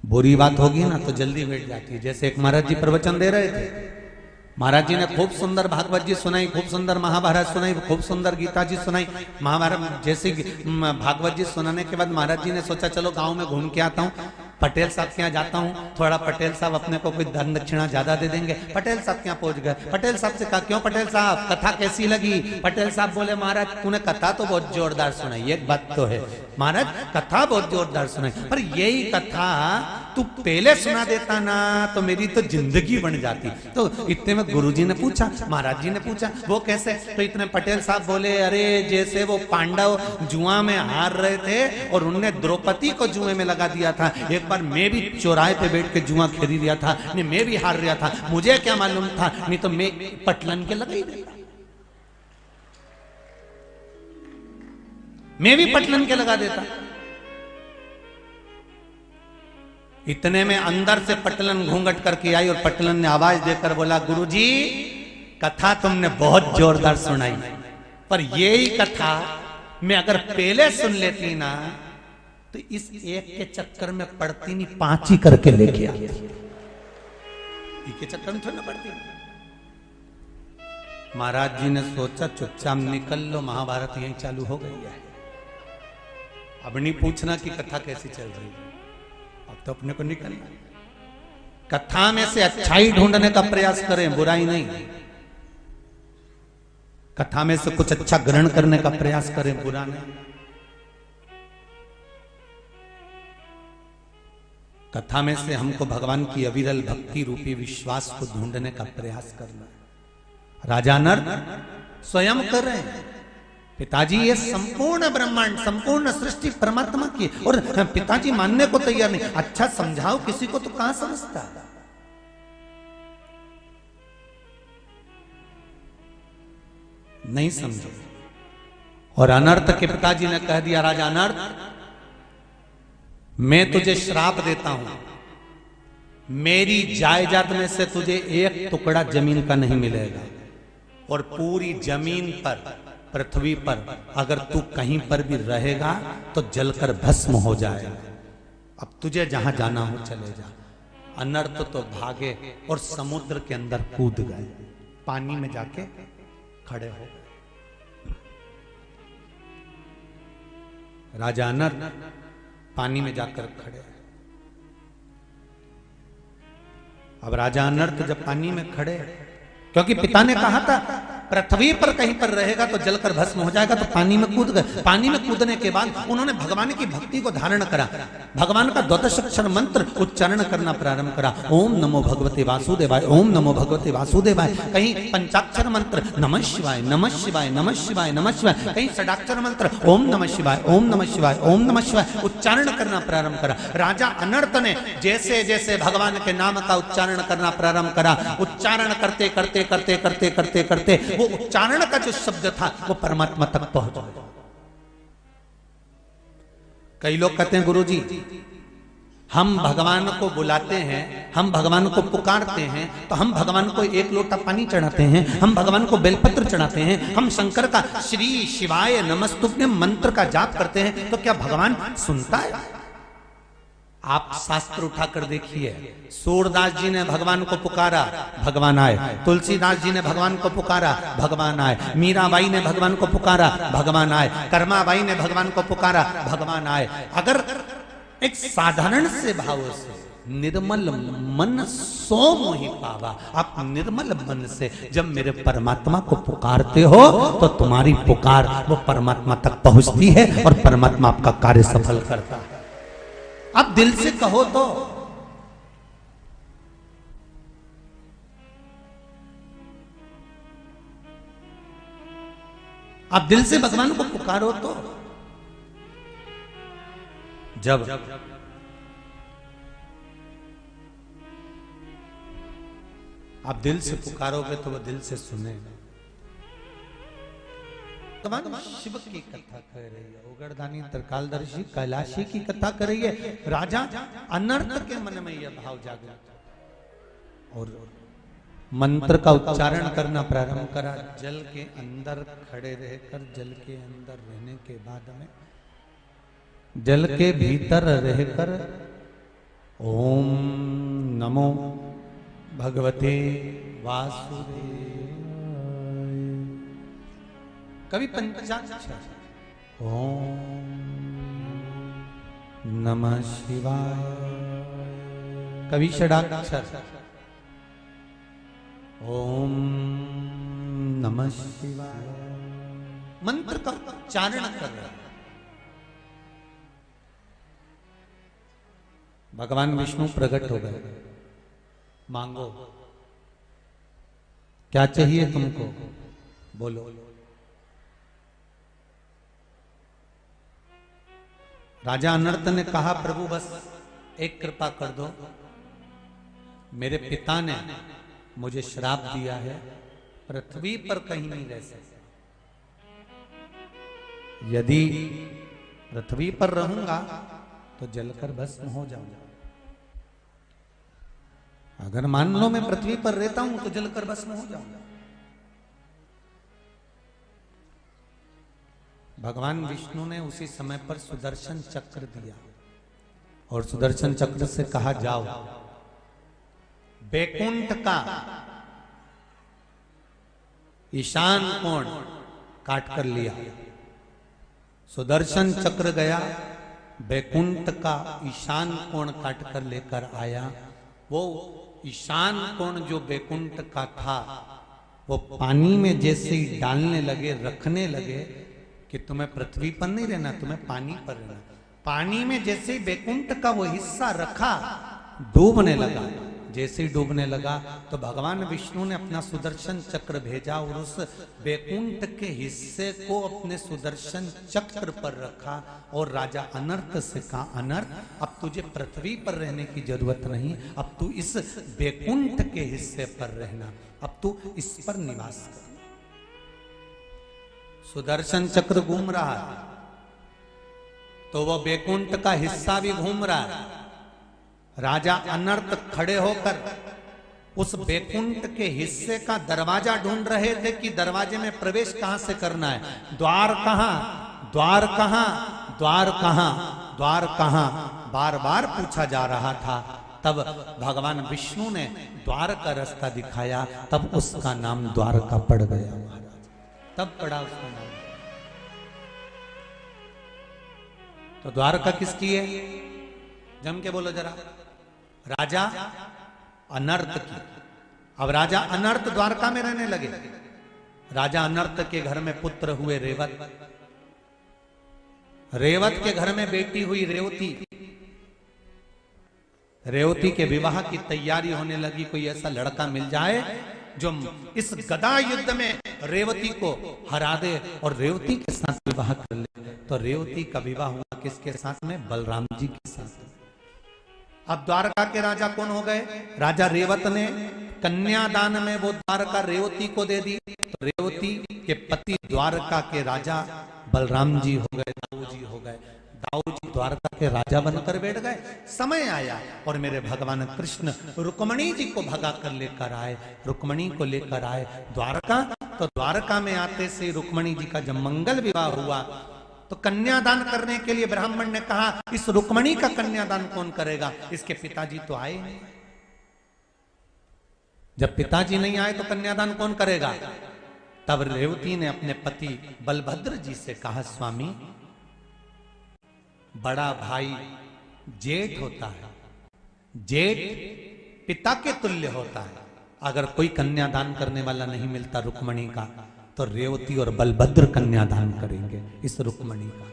बुरी बात होगी ना तो जल्दी बैठ जाती है। जैसे एक महाराज जी प्रवचन दे रहे थे, महाराज जी ने खूब सुंदर भागवत जी सुनाई, खूब सुंदर महाभारत सुनाई, खूब सुंदर गीता जी सुनाई। महाभारत जैसे भागवत जी सुनाने के बाद महाराज जी ने सोचा चलो गांव में घूम के आता हूँ, पटेल साहब के यहाँ जाता हूँ, थोड़ा पटेल साहब अपने को कोई धन दक्षिणा ज्यादा दे देंगे। पटेल साहब के यहाँ पहुंच गए। पटेल साहब से कहा क्यों पटेल साहब कथा कैसी लगी? पटेल साहब बोले महाराज तूने कथा तो बहुत जोरदार सुनाई। एक बात तो है महाराज, कथा बहुत जोरदार सुनाई, पर यही कथा तू पहले सुना देता ना तो मेरी तो जिंदगी बन जाती। तो इतने में गुरुजी ने पूछा, महाराज जी ने पूछा वो कैसे? तो इतने पटेल साहब बोले अरे जैसे वो पांडव जुआ में हार रहे थे और उनने द्रौपदी को जुए में लगा दिया था। एक बार मैं भी चौराहे पे बैठ के जुआ खेल रहा था, नहीं मैं भी हार रहा था, मुझे क्या मालूम था, नहीं तो मैं पटलन के लगा ही देता, मैं भी पटलन के लगा देता। इतने में अंदर से पटलन घूंघट करके आई और पटलन ने आवाज देकर बोला गुरुजी कथा तुमने बहुत जोरदार सुनाई, पर यही कथा मैं अगर पहले सुन लेती ना तो इस एक के चक्कर में पड़ती नहीं, 5 ही करके लेके आती। एक के चक्कर में थोड़ी ना पड़ती। महाराज जी ने सोचा चुपचाप निकल लो, महाभारत यहीं चालू हो गई है, अब नहीं पूछना कि कथा कैसी चल रही है, अब तो अपने को निकलना। कथा में से अच्छाई ढूंढने का प्रयास करें, बुराई नहीं। कथा में से कुछ अच्छा ग्रहण करने का प्रयास करें, बुरा नहीं। कथा में से हमको भगवान की अविरल भक्ति रूपी विश्वास को ढूंढने का प्रयास करना है। राजा नर स्वयं कर रहे हैं, पिताजी ये संपूर्ण ब्रह्मांड संपूर्ण सृष्टि परमात्मा की, और पिताजी मानने को तैयार नहीं। अच्छा समझाओ किसी को तो कहां समझता, नहीं समझे। और अनर्थ के पिताजी ने कह दिया, राजा अनर्थ मैं तुझे श्राप देता हूं, मेरी जायदाद में से तुझे एक टुकड़ा जमीन का नहीं मिलेगा, और पूरी जमीन पर पृथ्वी पर अगर तू कहीं पर भी रहेगा तो जलकर भस्म हो जाएगा। अब तुझे जहां जाना हो चले जा। अनर्थ तो भागे और समुद्र के अंदर कूद गए, पानी में जाके खड़े हो गए। राजा अनर्थ पानी में जाकर खड़े। अब राजा अनर्थ जब पानी में खड़े, क्योंकि पिता ने कहा था पृथ्वी पर कहीं पर रहेगा तो जलकर भस्म हो जाएगा, तो पानी में कूद गए। पानी में कूदने के बाद उन्होंने भगवान की भक्ति को धारण करा, भगवान का 12 अक्षर मंत्र उच्चारण करना प्रारंभ करा। ओम नमो भगवते वासुदेवाय, ओम नमो भगवते वासुदेवाय। कहीं पंचाक्षर मंत्र नमः शिवाय नमः शिवाय नमः शिवाय नमः शिवाय, कहीं षडाक्षर मंत्र ओम नमः शिवाय ओम नमः शिवाय ओम नमः शिवाय उच्चारण करना प्रारंभ करा। राजा अनर्थ ने जैसे जैसे भगवान के नाम का उच्चारण करना प्रारंभ करा, उच्चारण करते करते करते करते करते करते वो उच्चारण का जो शब्द था वो परमात्मा तक पहुंच गया। कई लोग कहते हैं गुरुजी हम भगवान को बुलाते हैं, हम भगवान को पुकारते हैं, तो हम भगवान को एक लोटा पानी चढ़ाते हैं, हम भगवान को बेलपत्र चढ़ाते हैं, हम शंकर का श्री शिवाय नमस्तुभ्यं मंत्र का जाप करते हैं, तो क्या भगवान सुनता है? आप शास्त्र उठाकर देखिए, सूरदास जी ने भगवान को पुकारा, भगवान आए। तुलसीदास जी ने भगवान को पुकारा, भगवान आए। मीराबाई ने भगवान को पुकारा, भगवान आए। कर्माबाई ने भगवान को पुकारा, भगवान आए। अगर एक साधारण से भाव से निर्मल मन सो मोहि पावा, आप निर्मल मन से जब मेरे परमात्मा को पुकारते हो तो तुम्हारी पुकार वो परमात्मा तक पहुंचती है और परमात्मा आपका कार्य सफल करता है। आप दिल से कहो तो आप दिल से भगवान को पुकारो तो जब आप दिल से पुकारोगे तो वह दिल से सुनेगा। भगवान शिव की कथा कर रही है, उगरदानी त्रिकालदर्शी कैलाशी की कथा कर रही है। राजा अनर्थ के मन में यह भाव जागृत और मंत्र का उच्चारण करना प्रारंभ करा। जल के अंदर खड़े रहकर, जल के अंदर रहने के बाद में जल के भीतर रहकर ओम नमो भगवते वासुदेव, कभी पंचाक्षर ओम नमः शिवाय, कभी षडाक्षर ओम नमः शिवाय, मंत्र का उच्चारण कर रहा है। भगवान विष्णु प्रकट हो गए। मांगो, क्या चाहिए तुमको, बोलो। राजा अनर्थ ने कहा प्रभु बस एक कृपा कर दो, मेरे पिता ने मुझे श्राप दिया है, पृथ्वी पर कहीं नहीं रह सकता। यदि पृथ्वी पर रहूंगा तो जलकर भस्म हो जाऊंगा। अगर मान लो मैं पृथ्वी पर रहता हूं तो जलकर भस्म हो जाऊंगा। भगवान विष्णु ने उसी समय पर सुदर्शन चक्र दिया और सुदर्शन चक्र से कहा जाओ बैकुंठ का ईशान कोण काट कर लिया। सुदर्शन चक्र गया, बैकुंठ का ईशान कोण काट कर लेकर आया। वो ईशान कोण जो बैकुंठ का था वो पानी में जैसे ही डालने लगे, रखने लगे कि तुम्हें पृथ्वी पर नहीं रहना, तुम्हें पानी पर रहना। पानी में जैसे ही बैकुंठ का वो हिस्सा रखा, डूबने लगा। जैसे ही डूबने लगा तो भगवान विष्णु ने अपना सुदर्शन चक्र भेजा और उस बैकुंठ के हिस्से को अपने सुदर्शन चक्र पर रखा और राजा अनर्थ से कहा, अनर्थ अब तुझे पृथ्वी पर रहने की जरूरत नहीं, अब तू इस बैकुंठ के हिस्से पर रहना, अब तू इस पर निवास कर। सुदर्शन चक्र घूम रहा है तो वो बैकुंठ का हिस्सा भी घूम रहा है। राजा अनर्थ खड़े होकर उस बैकुंठ के हिस्से का दरवाजा ढूंढ रहे थे कि दरवाजे में प्रवेश कहां से करना है, द्वार कहां, द्वार कहां, द्वार कहां, द्वार कहां, बार बार पूछा जा रहा था। तब भगवान विष्णु ने द्वार का रास्ता दिखाया, तब उसका नाम द्वारका पड़ गया महाराज, तब पड़ा उसका नाम। तो द्वारका किसकी है, जम के बोलो जरा, राजा अनर्थ की। अब राजा अनर्थ द्वारका में रहने लगे। राजा अनर्थ के घर में पुत्र हुए रेवत, रेवत के घर में बेटी हुई रेवती। रेवती के विवाह की तैयारी होने लगी, कोई ऐसा लड़का मिल जाए जो इस गदा युद्ध में रेवती को हरा दे और रेवती के साथ विवाह कर ले। तो रेवती का विवाह हुआ किसके साथ में, बलराम जी के साथ। अब द्वारका के राजा कौन हो गए, राजा रेवत ने कन्यादान में वो द्वारका रेवती को दे दी। तो रेवती के पति द्वारका के राजा बलराम जी हो गए, दाऊ जी हो गए। दाऊ जी द्वारका के राजा बनकर बैठ गए। समय आया और मेरे भगवान कृष्ण रुक्मणी जी को भगा कर लेकर आए, रुक्मणी को लेकर आए द्वारका। तो द्वारका में आते से रुक्मणी जी का जब मंगल विवाह हुआ तो कन्यादान करने के लिए ब्राह्मण ने कहा, इस रुक्मणी का कन्यादान कौन करेगा, इसके पिताजी तो आए नहीं। जब पिताजी नहीं आए तो कन्यादान कौन करेगा। तब रेवती ने अपने पति बलभद्र जी से कहा, स्वामी बड़ा भाई जेठ होता है, जेठ पिता के तुल्य होता है। अगर कोई कन्यादान करने वाला नहीं मिलता रुक्मणी का तो रेवती और बलभद्र कन्यादान करेंगे इस रुक्मणी का।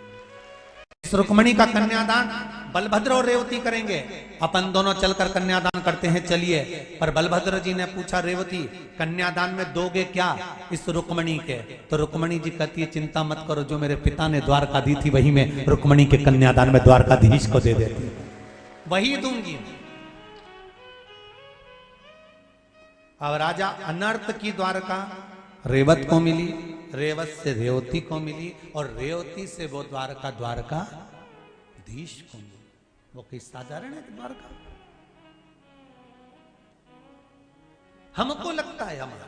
इस रुक्मणी का कन्यादान बलभद्र और रेवती करेंगे। अपन दोनों चलकर कन्यादान करते हैं, चलिए। पर बलभद्र जी ने पूछा, रेवती कन्यादान में दोगे क्या इस रुक्मणी के। तो रुक्मणी जी कहती है, चिंता मत करो, जो मेरे पिता ने द्वारका दी थी वही मैं रुक्मणी के कन्यादान में द्वारकाधीश को दे देती, वही दूंगी। अब राजा अनर्थ की द्वारका रेवत को मिली, रेवत से रेवती को मिली और रेवती से वो द्वारका द्वारकाधीश को मिली। वो कोई साधारण है द्वारका, हमको लगता है हमारा।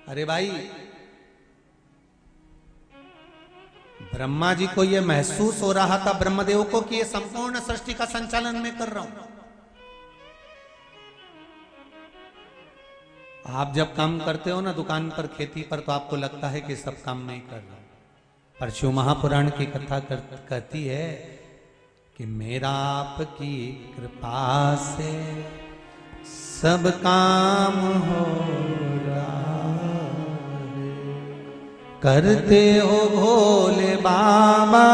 अरे भाई, ब्रह्मा जी को ये महसूस हो रहा था, ब्रह्मदेव को, कि ये संपूर्ण सृष्टि का संचालन मैं कर रहा हूं। आप जब काम करते हो ना दुकान पर, खेती पर, तो आपको लगता है कि सब काम नहीं कर रहा। पर शिव महापुराण की कथा कहती है कि मेरा आपकी कृपा से सब काम हो रहा है, करते हो भोले बाबा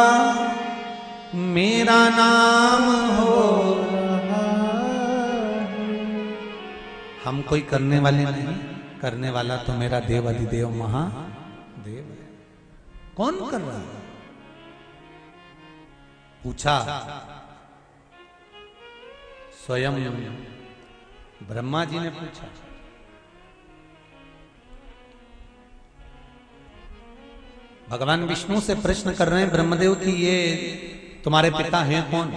मेरा नाम हो। हम कोई करने वाले नहीं, करने वाला तो मेरा देव अधिदेव महादेव है। कौन कर रहा है, पूछा स्वयं ब्रह्मा जी ने पूछा। भगवान विष्णु से प्रश्न कर रहे हैं ब्रह्मदेव की, ये तुम्हारे पिता हैं कौन।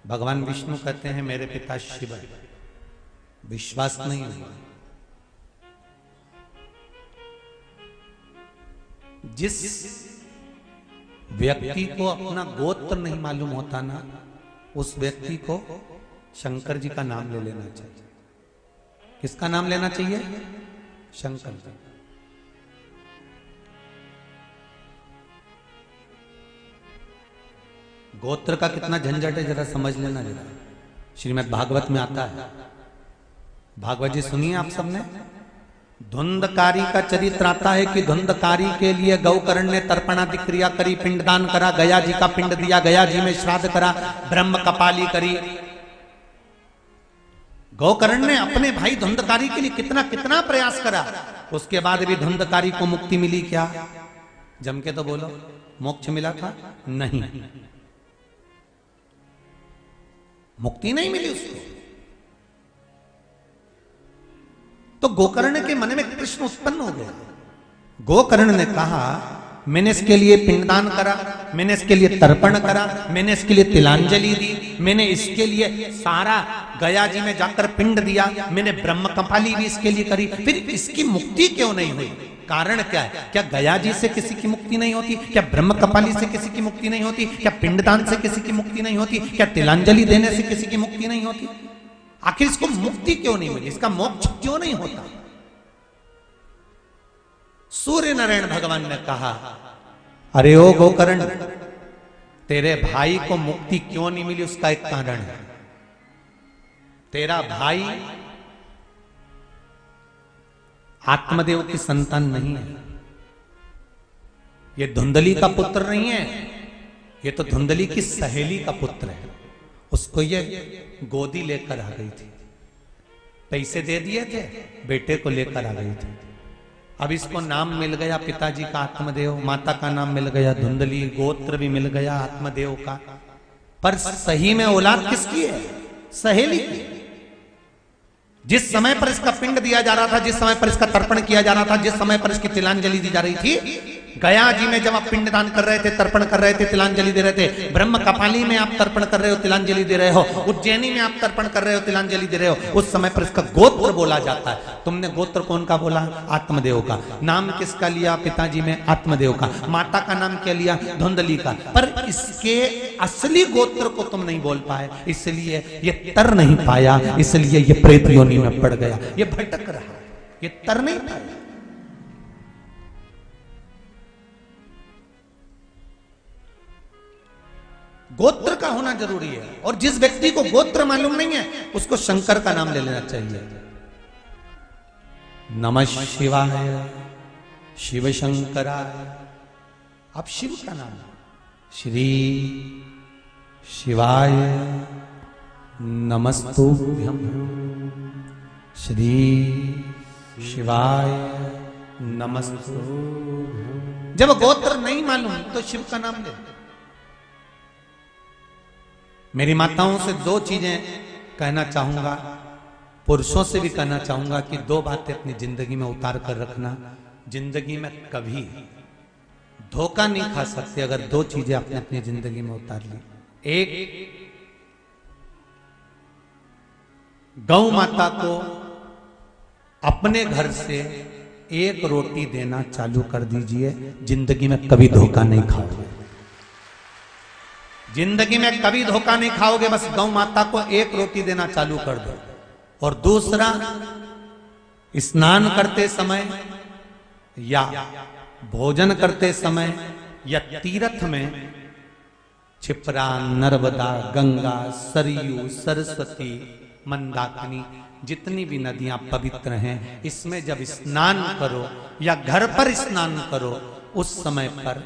भगवान विष्णु कहते हैं मेरे पिता शिव है। विश्वास नहीं हुआ। जिस व्यक्ति को अपना गोत्र नहीं मालूम होता ना, उस व्यक्ति को शंकर जी का नाम ले लेना चाहिए। किसका नाम लेना चाहिए? शंकर जी। गोत्र का कितना झंझट है जरा समझ लेना जरा। श्रीमद् भागवत में आता है, भागवत जी सुनिए आप सबने। धुंधकारी का चरित्र आता है कि धुंधकारी के लिए गौकर्ण ने तर्पणादि क्रिया करी, पिंडदान करा, गया जी का पिंड दिया, गया जी में श्राद्ध करा, ब्रह्म कपाली करी। गौकर्ण ने अपने भाई धुंधकारी के लिए कितना कितना प्रयास करा, उसके बाद भी धुंधकारी को मुक्ति मिली क्या? जम के तो बोलो, मोक्ष मिला था? नहीं, मुक्ति नहीं मिली उसको। तो गोकर्ण के मन में कृष्ण उत्पन्न हो गया। गोकर्ण ने कहा मैंने इसके लिए पिंडदान करा, मैंने इसके लिए तर्पण करा, मैंने इसके लिए तिलांजलि दी, मैंने इसके लिए सारा गया जी में जाकर पिंड दिया, मैंने ब्रह्म कपाली भी इसके लिए करी, फिर इसकी मुक्ति क्यों नहीं हुई? कारण क्या है? क्या गया जी से किसी की मुक्ति नहीं होती? क्या ब्रह्म कपाली से किसी की मुक्ति नहीं होती? क्या पिंडदान से किसी की मुक्ति नहीं होती? क्या तिलांजलि देने से किसी की मुक्ति नहीं होती? आखिर इसको मुक्ति क्यों नहीं मिली? इसका मोक्ष क्यों नहीं होता? सूर्य नारायण भगवान ने कहा अरे ओ गोकर्ण, तेरे भाई को मुक्ति क्यों नहीं मिली उसका एक कारण है। तेरा भाई आत्मदेव की संतान नहीं है, ये धुंधली का पुत्र नहीं है, ये तो धुंधली की सहेली का पुत्र है। उसको ये गोदी लेकर आ गई थी, पैसे दे दिए थे, बेटे को लेकर आ गई थी। अब इसको नाम मिल गया पिताजी का आत्मदेव, माता का नाम मिल गया धुंधली, गोत्र भी मिल गया आत्मदेव का, पर सही में औलाद किसकी है? सहेली की। जिस समय पर इसका पिंड दिया जा रहा था, जिस समय पर इसका तर्पण किया जा रहा था, जिस समय पर इसकी तिलांजलि दी जा रही थी, गया जी में जब आप पिंडदान कर रहे थे, तर्पण कर रहे थे, तिलांजलि दे रहे थे, ब्रह्म कपाली में आप तर्पण कर रहे हो, तिलांजलि दे रहे हो, उज्जैनी में आप तर्पण कर रहे हो, तिलांजलि दे रहे हो, उस समय पर इसका गोत्र बोला जाता है। तुमने गोत्र कौन का बोला? आत्मदेव का। नाम किसका लिया? पिताजी में आत्मदेव का। माता का नाम क्या लिया? धुंधली का। पर इसके असली गोत्र को तुम नहीं बोल पाए, इसलिए ये तर नहीं पाया, इसलिए ये प्रेत योनि में पड़ गया, ये भटक रहा, ये तर नहीं पाया। गोत्र का होना जरूरी है, और जिस व्यक्ति को गोत्र मालूम नहीं है उसको शंकर का नाम ले लेना चाहिए। नमः शिवाय, शिव शंकराय। अब शिव का नाम श्री शिवाय नमस्तुभ्यं, श्री शिवाय नमस्तुभ्यं। जब गोत्र नहीं मालूम तो शिव का नाम ले। मेरी माताओं से दो चीजें कहना चाहूंगा, पुरुषों से भी कहना चाहूंगा कि दो बातें अपनी जिंदगी में उतार कर रखना। जिंदगी में कभी धोखा नहीं खा सकते अगर दो चीजें आपने अपनी जिंदगी में उतार ली। एक, गौ माता को अपने घर से एक रोटी देना चालू कर दीजिए, जिंदगी में कभी धोखा नहीं खाओगे। जिंदगी में कभी धोखा नहीं खाओगे, बस गौ माता को एक रोटी देना चालू कर दो। और दूसरा, स्नान करते समय या भोजन करते समय या तीर्थ में क्षिप्रा, नर्मदा, गंगा, सरयू, सरस्वती, मंदाकिनी, जितनी भी नदियां पवित्र हैं, इसमें जब स्नान करो या घर पर स्नान करो, उस समय पर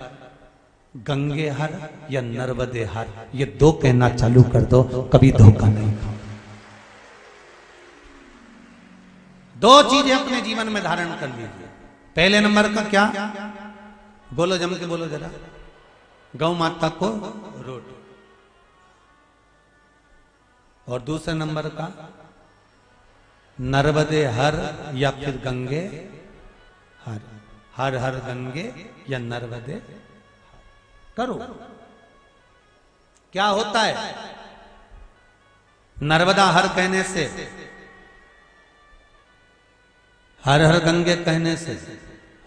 गंगे हर या नर्मदे हर, ये दो कहना चालू कर दो, कभी धोखा नहीं खाओ। दो चीजें अपने जीवन में धारण कर लीजिए। पहले नंबर का क्या? बोलो, जम के बोलो जरा। गौ माता को रोटी। और दूसरे नंबर का नर्मदे हर या फिर गंगे हर, हर हर गंगे या नर्मदे करो। क्या होता है नर्मदा हर कहने से, हर हर गंगे कहने से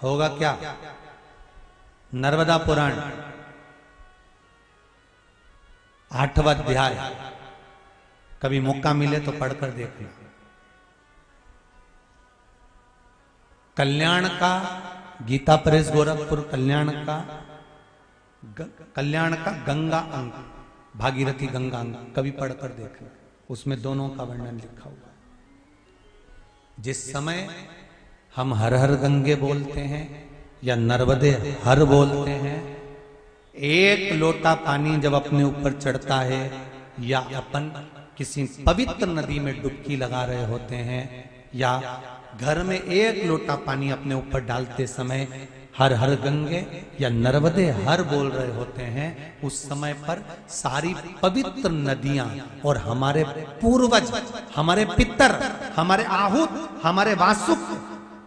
होगा क्या? नर्मदा पुराण 8वां अध्याय, कभी मौका मिले तो पढ़कर देखना। कल्याण का, गीता प्रेस गोरखपुर, कल्याण का गंगा अंक, भागीरथी गंगा अंक, कभी पढ़कर देखना, उसमें दोनों का वर्णन लिखा हुआ है। जिस समय हम हर हर गंगे बोलते हैं या नर्मदे हर बोलते हैं, एक लोटा पानी जब अपने ऊपर चढ़ता है या अपन किसी पवित्र नदी में डुबकी लगा रहे होते हैं या घर में एक लोटा पानी अपने ऊपर डालते समय हर हर गंगे या नर्मदे हर बोल रहे होते हैं, उस समय पर सारी पवित्र नदियां और हमारे पूर्वज, हमारे पितर, हमारे आहूत, हमारे वासुक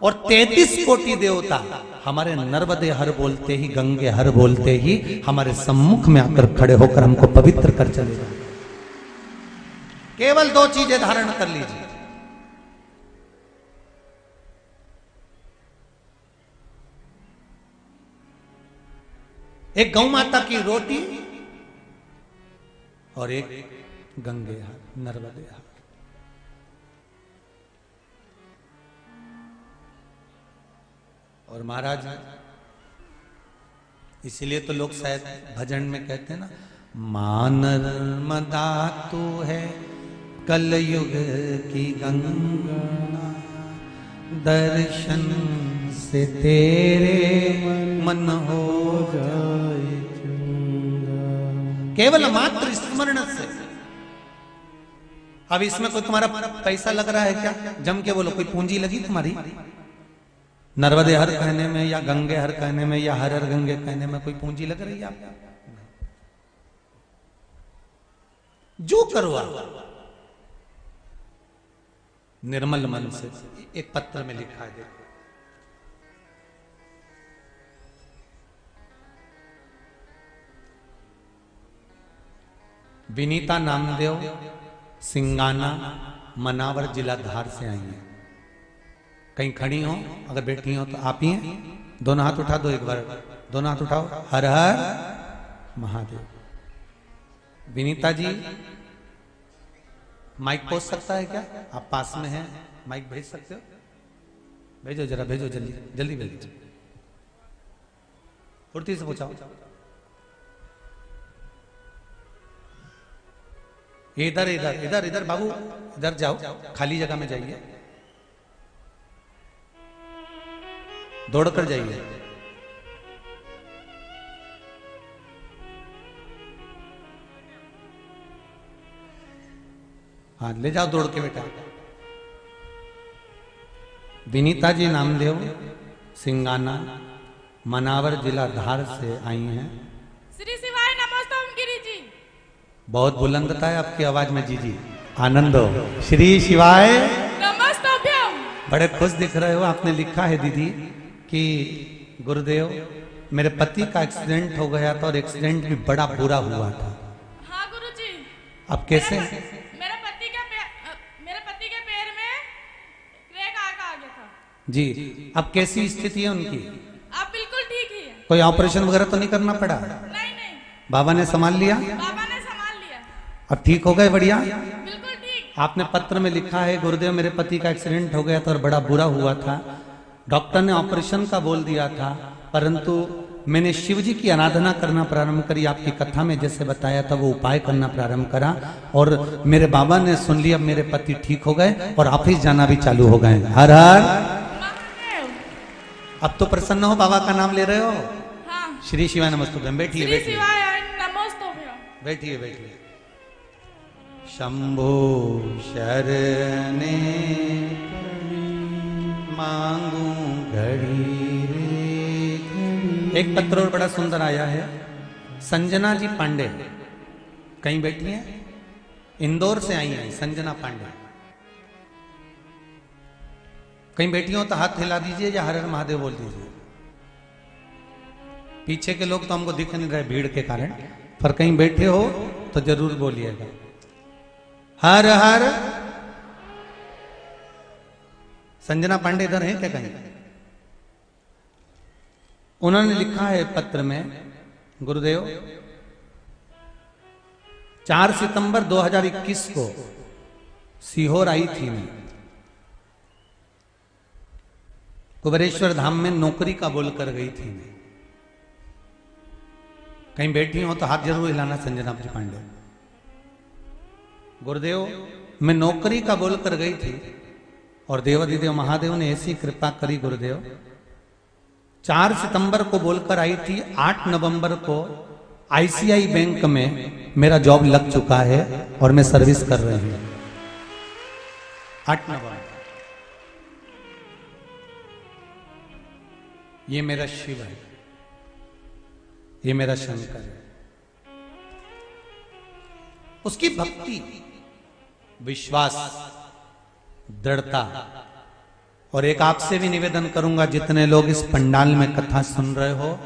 और 33 कोटि देवता हमारे नर्मदे हर बोलते ही, गंगे हर बोलते ही हमारे सम्मुख में आकर खड़े होकर हमको पवित्र कर चले जाए। केवल 2 चीजें धारण कर लीजिए, एक गौ माता की रोटी और एक गंगे हार, नर्मदे हार। और महाराज इसीलिए तो लोग शायद भजन में कहते हैं ना, मां नर्मदा तू है कलयुग की गंगा, दर्शन से तेरे मन हो जाए चंगा। केवल मात्र स्मरण से। अब इसमें कोई तुम्हारा पैसा लग रहा है क्या? जम के बोलो, कोई पूंजी लगी तुम्हारी? नर्मदे हर कहने में या गंगे हर कहने में या हर हर गंगे कहने में कोई पूंजी लग रही है आपको? जो करो आप निर्मल मन से। एक पत्र में लिखा है, देखो, विनीता नामदेव सिंगाना मनावर जिला धार से आई है। कहीं खड़ी हो, अगर बैठी हो तो आप ही हैं। दोनों हाथ उठा दो, एक बार दोनों हाथ उठाओ, हर हर महादेव। विनीता जी, माइक पहुंच सकता है क्या? आप पास में हैं, माइक भेज सकते हो? भेजो जरा, भेजो जल्दी जल्दी भेजो, फुर्ती से पहुंचाओ। इधर इधर इधर इधर बाबू, इधर जाओ, खाली जगह में जाइए, दौड़कर जाइए। हाँ, ले जाओ दौड़ के बेटा। विनीता जी नामदेव सिंगाना मनावर जिला धार से आई हैं।
श्री शिवाय नमोस्तम गिरी जी।
बहुत बुलंदता है आपकी आवाज में जी जी, आनंद हो। श्री शिवाय
नमस्तभ्यम।
बड़े खुश दिख रहे हो। आपने लिखा है दीदी कि गुरुदेव मेरे पति का एक्सीडेंट हो गया था और एक्सीडेंट भी बड़ा बुरा हुआ था।
हाँ गुरुजी।
अब कैसे?
मेरे पति के पैर में क्रैक आ गया था
जी। अब कैसी स्थिति है उनकी?
अब बिल्कुल ठीक ही है।
कोई ऑपरेशन वगैरह तो नहीं करना पड़ा?
नहीं नहीं,
बाबा ने संभाल लिया?
बाबा ने संभाल लिया।
अब ठीक हो गए? बढ़िया,
बिल्कुल ठीक।
आपने पत्र में लिखा है, गुरुदेव मेरे पति का एक्सीडेंट हो गया था और बड़ा बुरा हुआ था। डॉक्टर ने ऑपरेशन का बोल दिया था, परंतु मैंने शिव जी की आराधना करना प्रारंभ करी। आपकी कथा में जैसे बताया था वो उपाय करना प्रारंभ करा और मेरे बाबा ने सुन लिया, मेरे पति ठीक हो गए और ऑफिस जाना भी चालू हो गए। हर हर
महादेव।
अब तो प्रसन्न हो, बाबा का नाम ले रहे हो।
हाँ।
श्री शिवाय नमस्तुभ्यम। बैठिए
श्री
बैठिए
शिवाय नमोस्तभ्यम।
बैठिए बैठिए। शंभो शरणे मांगू घड़ी रे घड़ी। एक पत्र और बड़ा सुंदर आया है। संजना जी पांडे कहीं बैठी हैं, इंदौर से आई हैं संजना पांडे। कहीं बैठी हो तो हाथ हिला दीजिए या हर हर महादेव बोल दीजिए। पीछे के लोग तो हमको दिख नहीं रहे भीड़ के कारण, पर कहीं बैठे हो तो जरूर बोलिएगा हर हर। संजना पांडे इधर हैं क्या कहीं? उन्होंने लिखा है पत्र में, गुरुदेव 4 सितंबर 2021 को सीहोर आई थी मैं, कुबेरेश्वर धाम में नौकरी का बोल कर गई थी मैं। कहीं बैठी हो तो हाथ जरूर हिलाना संजना पांडे। गुरुदेव मैं नौकरी का बोल कर गई थी और देवाधिदेव महादेव ने ऐसी कृपा करी गुरुदेव, 4 सितंबर को बोलकर आई थी, 8 नवंबर को आईसीआई बैंक में मेरा जॉब लग चुका है और मैं सर्विस कर रही हूं। 8 नवंबर। ये मेरा शिव है, ये मेरा शंकर है। उसकी भक्ति, विश्वास, दृढ़ता। और एक आपसे भी निवेदन करूंगा, जितने लोग इस पंडाल में कथा सुन रहे हो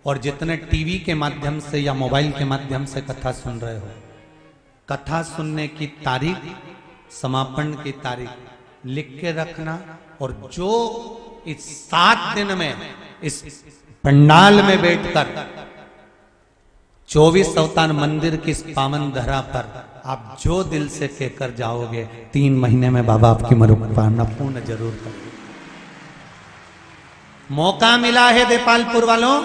और जितने टीवी के माध्यम से या मोबाइल के माध्यम से कथा सुन रहे हो, कथा सुनने की तारीख, समापन की तारीख लिख के रखना। और जो इस 7 दिन में इस पंडाल में बैठकर 24 अवतार मंदिर की इस पावन धरा पर आप जो दिल से कहकर जाओगे, 3 महीने में बाबा आपकी मनोकामना पूर्ण जरूर करेंगे। मौका मिला है देपालपुर वालों,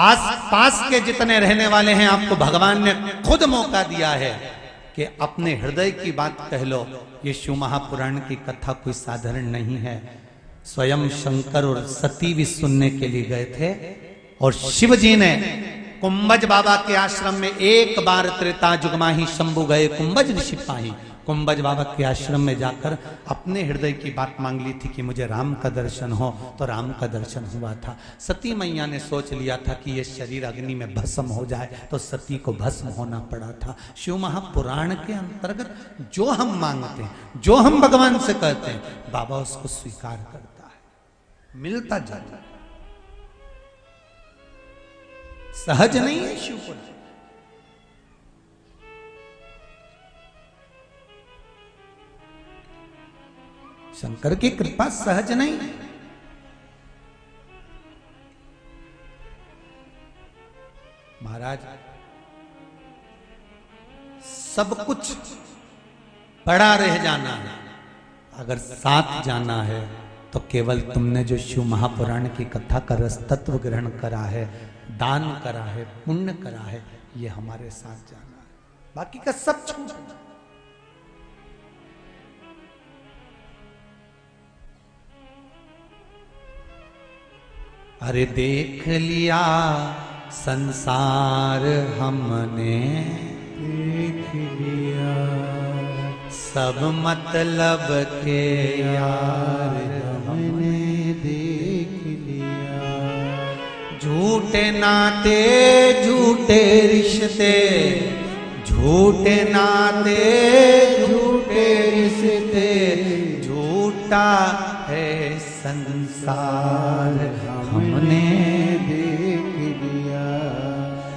आस पास के जितने रहने वाले हैं, आपको भगवान ने खुद मौका दिया है कि अपने हृदय की बात कह लो। ये शिव महापुराण की कथा कोई साधारण नहीं है। स्वयं शंकर और सती भी सुनने के लिए गए थे और शिव जी ने कुंभज बाबा के आश्रम में एक बार त्रेता युग माही शंभु गए कुंभज ऋषि पाही। कुंभज बाबा के आश्रम में जाकर अपने हृदय की बात मांग ली थी कि मुझे राम का दर्शन हो, तो राम का दर्शन हुआ था। सती मैया ने सोच लिया था कि ये शरीर अग्नि में भस्म हो जाए, तो सती को भस्म होना पड़ा था। शिव महापुराण के अंतर्गत जो हम मांगते हैं, जो हम भगवान से कहते हैं, बाबा उसको स्वीकार करता है, मिलता जाता है। सहज नहीं है शिवपुराण। शंकर की कृपा सहज नहीं है। महाराज सब कुछ पड़ा रह जाना है, अगर साथ जाना है तो केवल तुमने जो शिव महापुराण की कथा का रस तत्व ग्रहण करा है, दान करा है, पुण्य करा है, ये हमारे साथ जाना है, बाकी का सब छूट जाए। अरे देख लिया संसार हमने, देख लिया सब मतलब के यार हमने देख लिया। झूठे नाते झूठे रिश्ते, झूठे नाते झूठे रिश्ते, झूठा है संसार हमने देख लिया।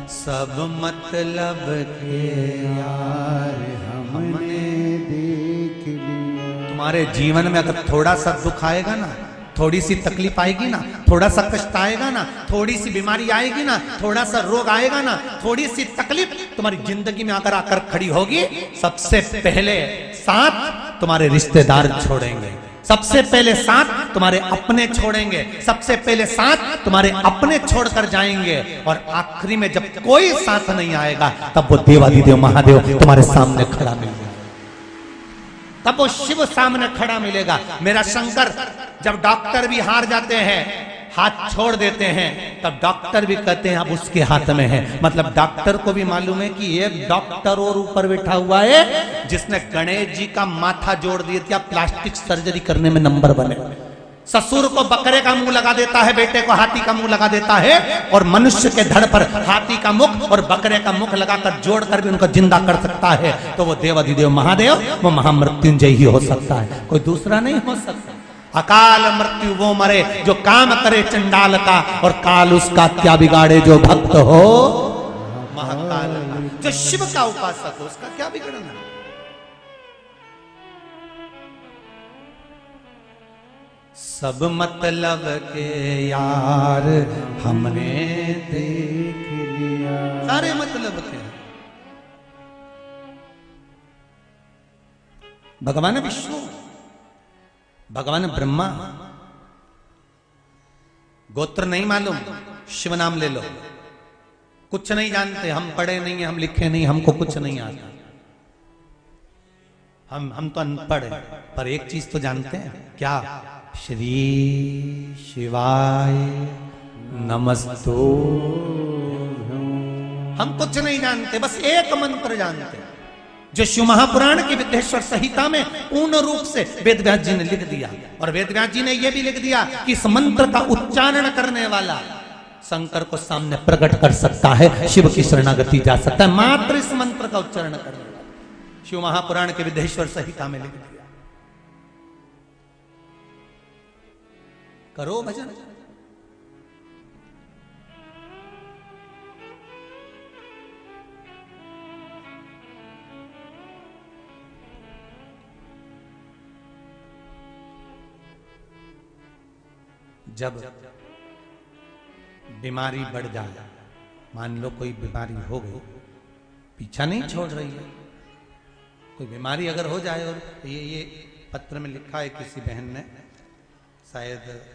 सब मतलब के यार हमने देख लिया। तुम्हारे जीवन में अगर थोड़ा सा दुख आएगा ना, थोड़ी सी तकलीफ आएगी ना, थोड़ा सा कष्ट आएगा ना, थोड़ी सी बीमारी आएगी ना, थोड़ा सा रोग आएगा ना, थोड़ी सी तकलीफ तुम्हारी जिंदगी में अगर आकर खड़ी होगी, सबसे पहले साथ तुम्हारे रिश्तेदार छोड़ेंगे, सबसे पहले साथ तुम्हारे अपने छोड़ेंगे, सबसे पहले साथ तुम्हारे अपने छोड़कर जाएंगे। और आखिरी में जब कोई साथ नहीं आएगा, तब वो देवाधिदेव महादेव तुम्हारे सामने खड़ा मिलेगा, तब वो शिव सामने खड़ा मिलेगा। मेरा शंकर जब डॉक्टर भी हार जाते हैं, हाथ छोड़ देते हैं, तब डॉक्टर भी कहते हैं अब उसके हाथ में है। मतलब डॉक्टर को भी मालूम है कि एक डॉक्टर और ऊपर बैठा हुआ है जिसने गणेश जी का माथा जोड़ दिया, प्लास्टिक सर्जरी करने में नंबर बने। ससुर को बकरे का मुंह लगा देता है, बेटे को हाथी का मुंह लगा देता है, और मनुष्य के धड़ पर हाथी का मुख और बकरे का मुख लगाकर जोड़कर भी उनको जिंदा कर सकता है। तो वो देवाधिदेव महादेव, वो महामृत्युंजय ही हो सकता है, कोई दूसरा नहीं हो सकता। अकाल मृत्यु वो मरे जो काम करे चंडाल का, और काल उसका क्या बिगाड़े जो भक्त हो महाकाल का। जो शिव का उपासक हो उसका क्या बिगड़ना। सब मतलब के यार हमने देख लिया। सारे मतलब के भगवान विष्णु, भगवान ब्रह्मा, गोत्र नहीं मालूम, शिव नाम ले लो। कुछ नहीं जानते, हम पढ़े नहीं है, हम लिखे नहीं, हमको कुछ नहीं आता। हम तो अनपढ़ हैं, पर एक चीज तो जानते हैं, क्या? श्री शिवाय नमस्तु। हम कुछ नहीं जानते, बस एक मंत्र जानते हैं जो शिव महापुराण की विद्येश्वर संहिता में पूर्ण रूप से वेदव्यास जी ने लिख दिया। और वेदव्यास जी ने यह भी लिख दिया कि इस मंत्र का उच्चारण करने वाला शंकर को सामने प्रकट कर सकता है, शिव की शरणागति जा सकता है, मात्र इस मंत्र का उच्चारण करने वाला। शिव महापुराण के विद्येश्वर संहिता में लिख दिया। करो भजन। जब बीमारी बढ़ जाए, मान लो कोई बीमारी हो गई, पीछा नहीं छोड़ रही है, कोई बीमारी अगर हो जाए, और ये पत्र में लिखा है किसी बहन ने, शायद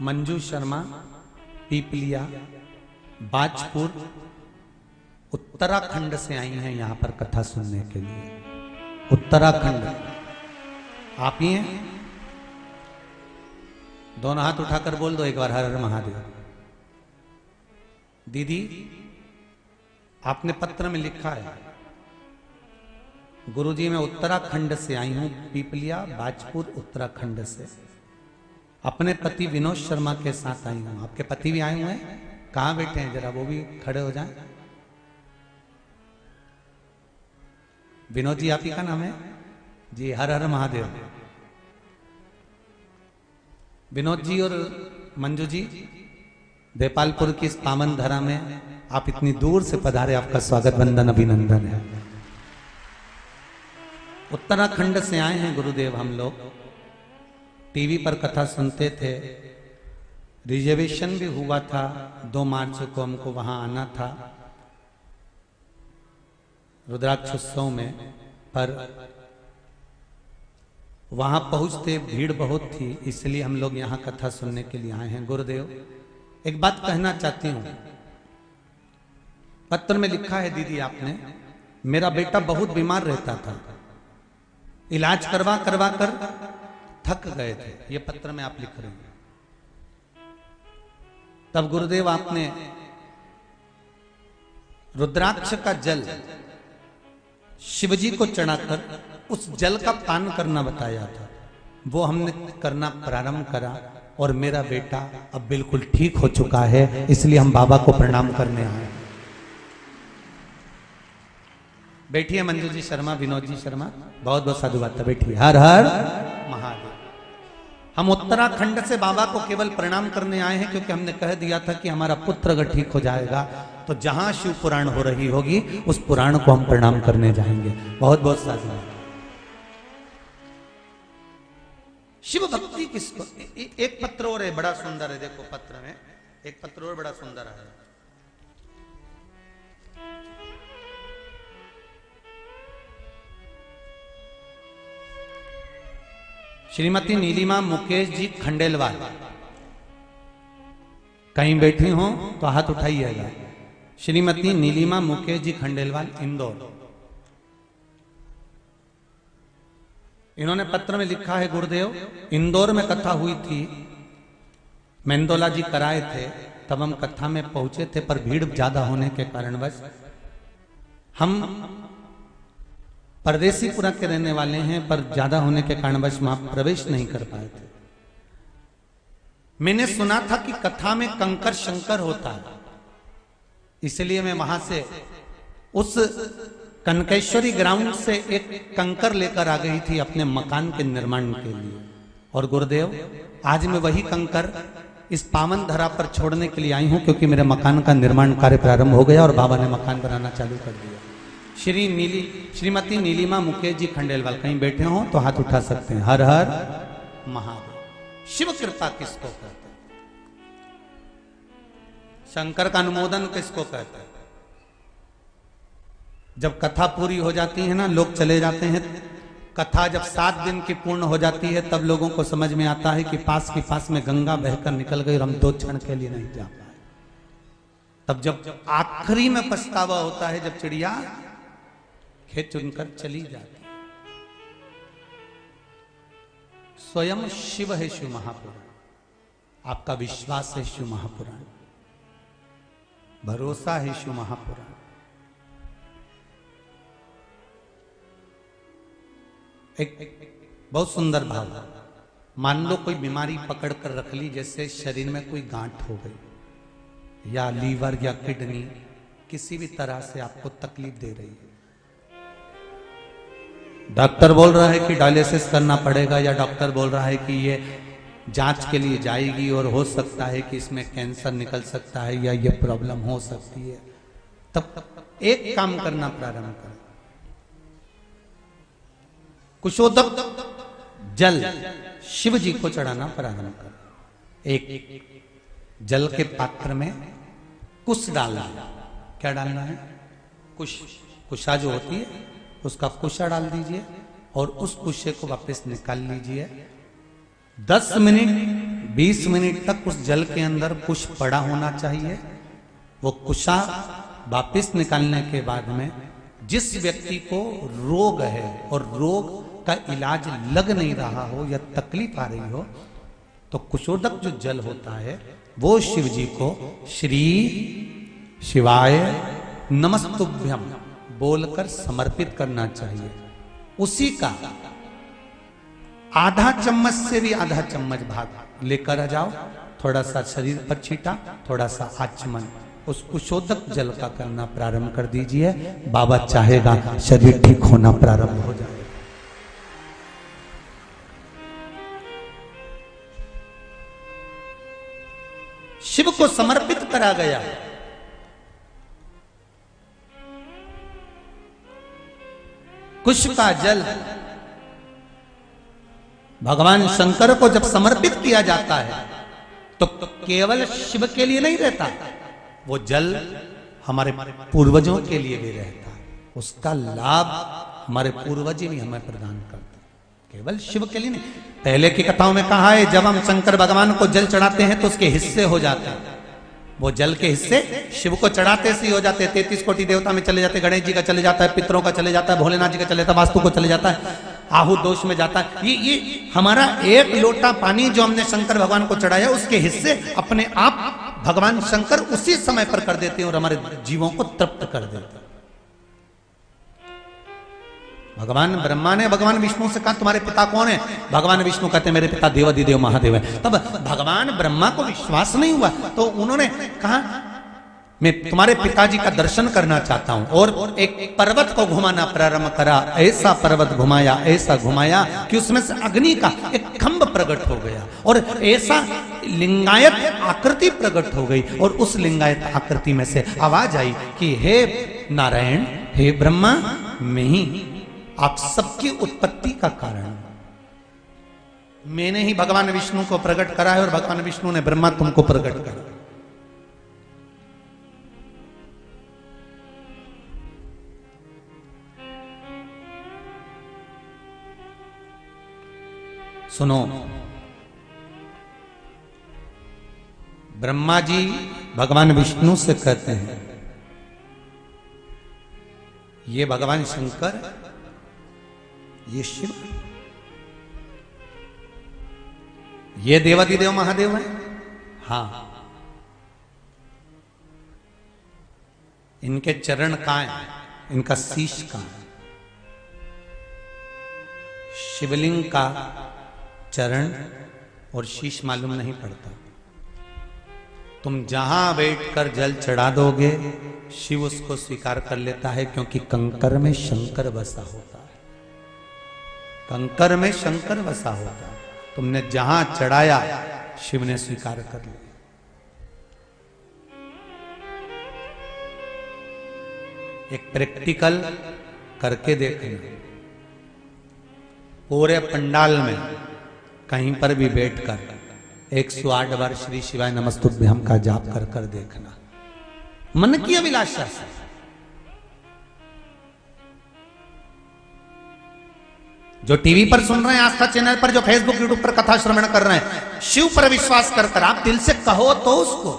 मंजू शर्मा, पीपलिया, बाजपुर, उत्तराखंड से आई हैं यहां पर कथा सुनने के लिए। उत्तराखंड, आप ही हैं? दोनों हाथ उठाकर बोल दो एक बार, हर हर महादेव। दीदी, आपने पत्र में लिखा है, गुरुजी मैं उत्तराखंड से आई हूं, पीपलिया, बाजपुर, उत्तराखंड से। अपने पति विनोद शर्मा के साथ आई हूं। आपके पति भी आए हुए हैं? कहां बैठे हैं? जरा वो भी खड़े हो जाएं। विनोद जी, आप ही का नाम है जी? हर हर महादेव। विनोद जी और मंजू जी, देपालपुर की इस पावन धरा में आप इतनी दूर से पधारे, आपका स्वागत, वंदन, अभिनंदन है। उत्तराखंड से आए हैं गुरुदेव हम लोग। टीवी पर कथा सुनते थे, रिजर्वेशन भी हुआ था, 2 मार्च को हमको वहां आना था रुद्राक्ष उत्सव में, पर वहां पहुंचते भीड़ बहुत थी, इसलिए हम लोग यहां कथा सुनने के लिए आए हैं। गुरुदेव, एक बात कहना चाहती हूं, पत्र में लिखा है दीदी आपने, मेरा बेटा बहुत बीमार रहता था, इलाज करवा करवा कर थक गए थे, ये पत्र में आप लिख रहे हैं। तब गुरुदेव आपने रुद्राक्ष का जल शिवजी को चढ़ाकर उस जल का पान करना बताया था। वो हमने करना प्रारंभ करा और मेरा बेटा अब बिल्कुल ठीक हो चुका है, इसलिए हम बाबा को प्रणाम करने आए। बैठिए मंजू जी शर्मा, विनोद जी शर्मा, बहुत बहुत साधुवाद, बैठिए। हर हर महादेव। हम उत्तराखंड से बाबा को केवल प्रणाम करने आए हैं, क्योंकि हमने कह दिया था कि हमारा पुत्र अगर ठीक हो जाएगा तो जहां शिव पुराण हो रही होगी उस पुराण को हम प्रणाम करने जाएंगे। बहुत बहुत साधुवाद। शिव भक्ति किसको, एक पत्र और है बड़ा सुंदर है, देखो पत्र में एक पत्र और बड़ा सुंदर है। श्रीमती नीलिमा मुकेश जी खंडेलवाल, कहीं बैठी हो तो हाथ उठाइएगा। श्रीमती नीलिमा मुकेश जी खंडेलवाल, इंदौर। इन्होंने पत्र में लिखा है, गुरुदेव इंदौर में कथा हुई थी, मेंदोला जी कराए थे, तब हम कथा में पहुंचे थे, पर भीड़ ज्यादा होने के कारणवश हम परदेसीपुरा के रहने वाले हैं, पर ज्यादा होने के कारणवश वहां प्रवेश नहीं कर पाए थे। मैंने सुना था कि कथा में कंकर शंकर होता है, इसलिए मैं वहां से उस कनकेश्वरी ग्राउंड से एक कंकर लेकर आ गई थी अपने मकान के निर्माण के लिए। और गुरुदेव आज मैं वही कंकर इस पावन धरा पर छोड़ने के लिए आई हूं, क्योंकि मेरे मकान का निर्माण कार्य प्रारंभ हो गया और बाबा ने मकान बनाना चालू कर दिया। श्रीमती नीलिमा मुकेश जी खंडेलवाल कहीं बैठे हो तो हाथ उठा सकते हैं। हर हर महादेव। शिव कृपा किसको कहते हैं? शंकर का अनुमोदन किसको कहते हैं? जब कथा पूरी हो जाती है ना, लोग चले जाते हैं। कथा जब 7 दिन की पूर्ण हो जाती है तब लोगों को समझ में आता है कि पास में गंगा बहकर निकल गई और हम 2 क्षण के लिए नहीं जा पाए। तब जब आखिरी में पछतावा होता है, जब चिड़िया खेत चुनकर चली जाती है। स्वयं शिव है शिव महापुराण। आपका विश्वास है शिव महापुराण, भरोसा है शिव महापुराण। एक बहुत सुंदर भाव। मान लो कोई बीमारी पकड़ कर रख ली, जैसे शरीर में कोई गांठ हो गई या लीवर या किडनी किसी भी तरह से आपको तकलीफ दे रही है। डॉक्टर बोल रहा है कि डायलिसिस करना पड़ेगा, या डॉक्टर बोल रहा है कि ये जांच के लिए जाएगी और हो सकता है कि इसमें कैंसर निकल सकता है या ये प्रॉब्लम हो सकती है। तब एक काम करना प्रारंभ कर, कुशोदक जल शिव जी को चढ़ाना प्रारंभ कर। एक जल के पात्र में कुश डालना। क्या डालना है? कुशा जो होती है उसका कुशा डाल दीजिए और उस कुशे को वापस निकाल लीजिए। 10 मिनट 20 मिनट तक उस जल के अंदर कुश पड़ा होना चाहिए। वो कुशा वापस निकालने के बाद में जिस व्यक्ति को रोग है और रोग का इलाज लग नहीं रहा हो या तकलीफ आ रही हो, तो कुशोदक जो जल होता है वो शिव जी को श्री शिवाय नमस्तुभ्यम बोलकर समर्पित करना चाहिए। उसी का आधा चम्मच से भी आधा चम्मच भाग लेकर आ जाओ। थोड़ा सा शरीर पर छीटा, थोड़ा सा आचमन उस कुशोदक जल का करना प्रारंभ कर दीजिए। बाबा चाहेगा शरीर ठीक होना प्रारंभ हो जाए। शिव को समर्पित करा गया। कुश का जल भगवान शंकर को जब समर्पित किया जाता है तो केवल शिव के लिए नहीं रहता, वो जल हमारे पूर्वजों के लिए भी रहता है। उसका लाभ हमारे पूर्वज भी हमें प्रदान करते हैं, केवल शिव के लिए नहीं। पहले की कथाओं में कहा है जब हम शंकर भगवान को जल चढ़ाते हैं तो उसके हिस्से हो जाते हैं। वो जल के हिस्से शिव को चढ़ाते से ही हो जाते हैं। 33 कोटि देवता में चले जाते हैं, गणेश जी का चले जाता है, पितरों का चले जाता है, भोलेनाथ जी का चले जाता है, वास्तु को चले जाता है, आहु दोष में जाता है। ये हमारा एक लोटा पानी जो हमने शंकर भगवान को चढ़ाया उसके हिस्से अपने आप भगवान शंकर उसी समय पर कर देते हैं और हमारे जीवों को तृप्त कर देते हैं। भगवान ब्रह्मा ने भगवान विष्णु से कहा तुम्हारे पिता कौन है? भगवान विष्णु कहते हैं मेरे पिता देवाधिदेव महादेव है। तब भगवान ब्रह्मा को विश्वास नहीं हुआ तो उन्होंने कहा मैं तुम्हारे पिताजी का दर्शन करना चाहता हूं, और एक पर्वत को घुमाना प्रारंभ करा। ऐसा पर्वत घुमाया, ऐसा घुमाया कि उसमें से अग्नि का एक खंभ प्रकट हो गया और ऐसा लिंगायत आकृति प्रकट हो गई। और उस लिंगायत आकृति में से आवाज आई कि हे नारायण, हे ब्रह्मा, मैं ही आप सबकी उत्पत्ति का कारण, मैंने ही भगवान विष्णु को प्रकट करा है और भगवान विष्णु ने ब्रह्मा तुमको प्रकट करा। सुनो, ब्रह्मा जी भगवान विष्णु से कहते हैं ये भगवान शंकर, ये शिव, ये देवाधिदेव महादेव है। हाँ, इनके चरण कहां है? इनका शीश कहां है? शिवलिंग का चरण और शीश मालूम नहीं पड़ता। तुम जहां बैठकर जल चढ़ा दोगे शिव उसको स्वीकार कर लेता है, क्योंकि कंकर में शंकर बसा होता है। कंकर में शंकर बसा होता है। तुमने जहां चढ़ाया शिव ने स्वीकार कर लिया। एक प्रैक्टिकल करके देखना, पूरे पंडाल में कहीं पर भी बैठकर 108 बार श्री शिवाय नमस्तुभ्यम का जाप कर कर देखना, मन की अभिलाषा से। जो टीवी पर सुन रहे हैं, आस्था चैनल पर, जो फेसबुक यूट्यूब पर कथा श्रवण कर रहे हैं, शिव पर विश्वास कर कर आप दिल से कहो तो उसको,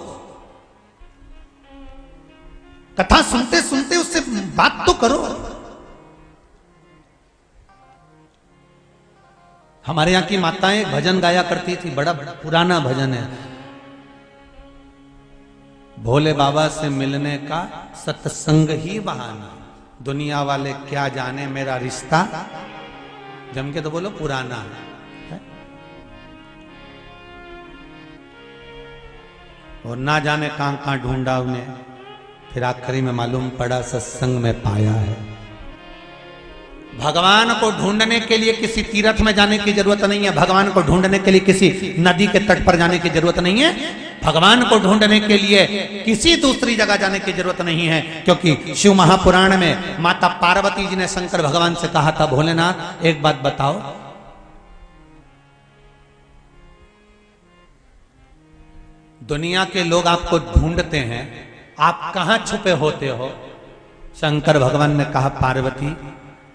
कथा सुनते सुनते उससे बात तो करो। हमारे यहां की माताएं एक भजन गाया करती थी, बड़ा पुराना भजन है, भोले बाबा से मिलने का सत्संग ही बहाना, दुनिया वाले क्या जाने मेरा रिश्ता, जम के तो बोलो पुराना है। और ना जाने कहां कहां ढूंढा उन्हें, फिर आखिरी में मालूम पड़ा सत्संग में पाया है। भगवान को ढूंढने के लिए किसी तीर्थ में जाने की जरूरत नहीं है, भगवान को ढूंढने के लिए किसी नदी के तट पर जाने की जरूरत नहीं है, भगवान को ढूंढने के लिए किसी दूसरी जगह जाने की जरूरत नहीं है। क्योंकि शिव महापुराण में माता पार्वती जी ने शंकर भगवान से कहा था, भोलेनाथ एक बात बताओ, दुनिया के लोग आपको ढूंढते हैं, आप कहां छुपे होते हो? शंकर भगवान ने कहा, पार्वती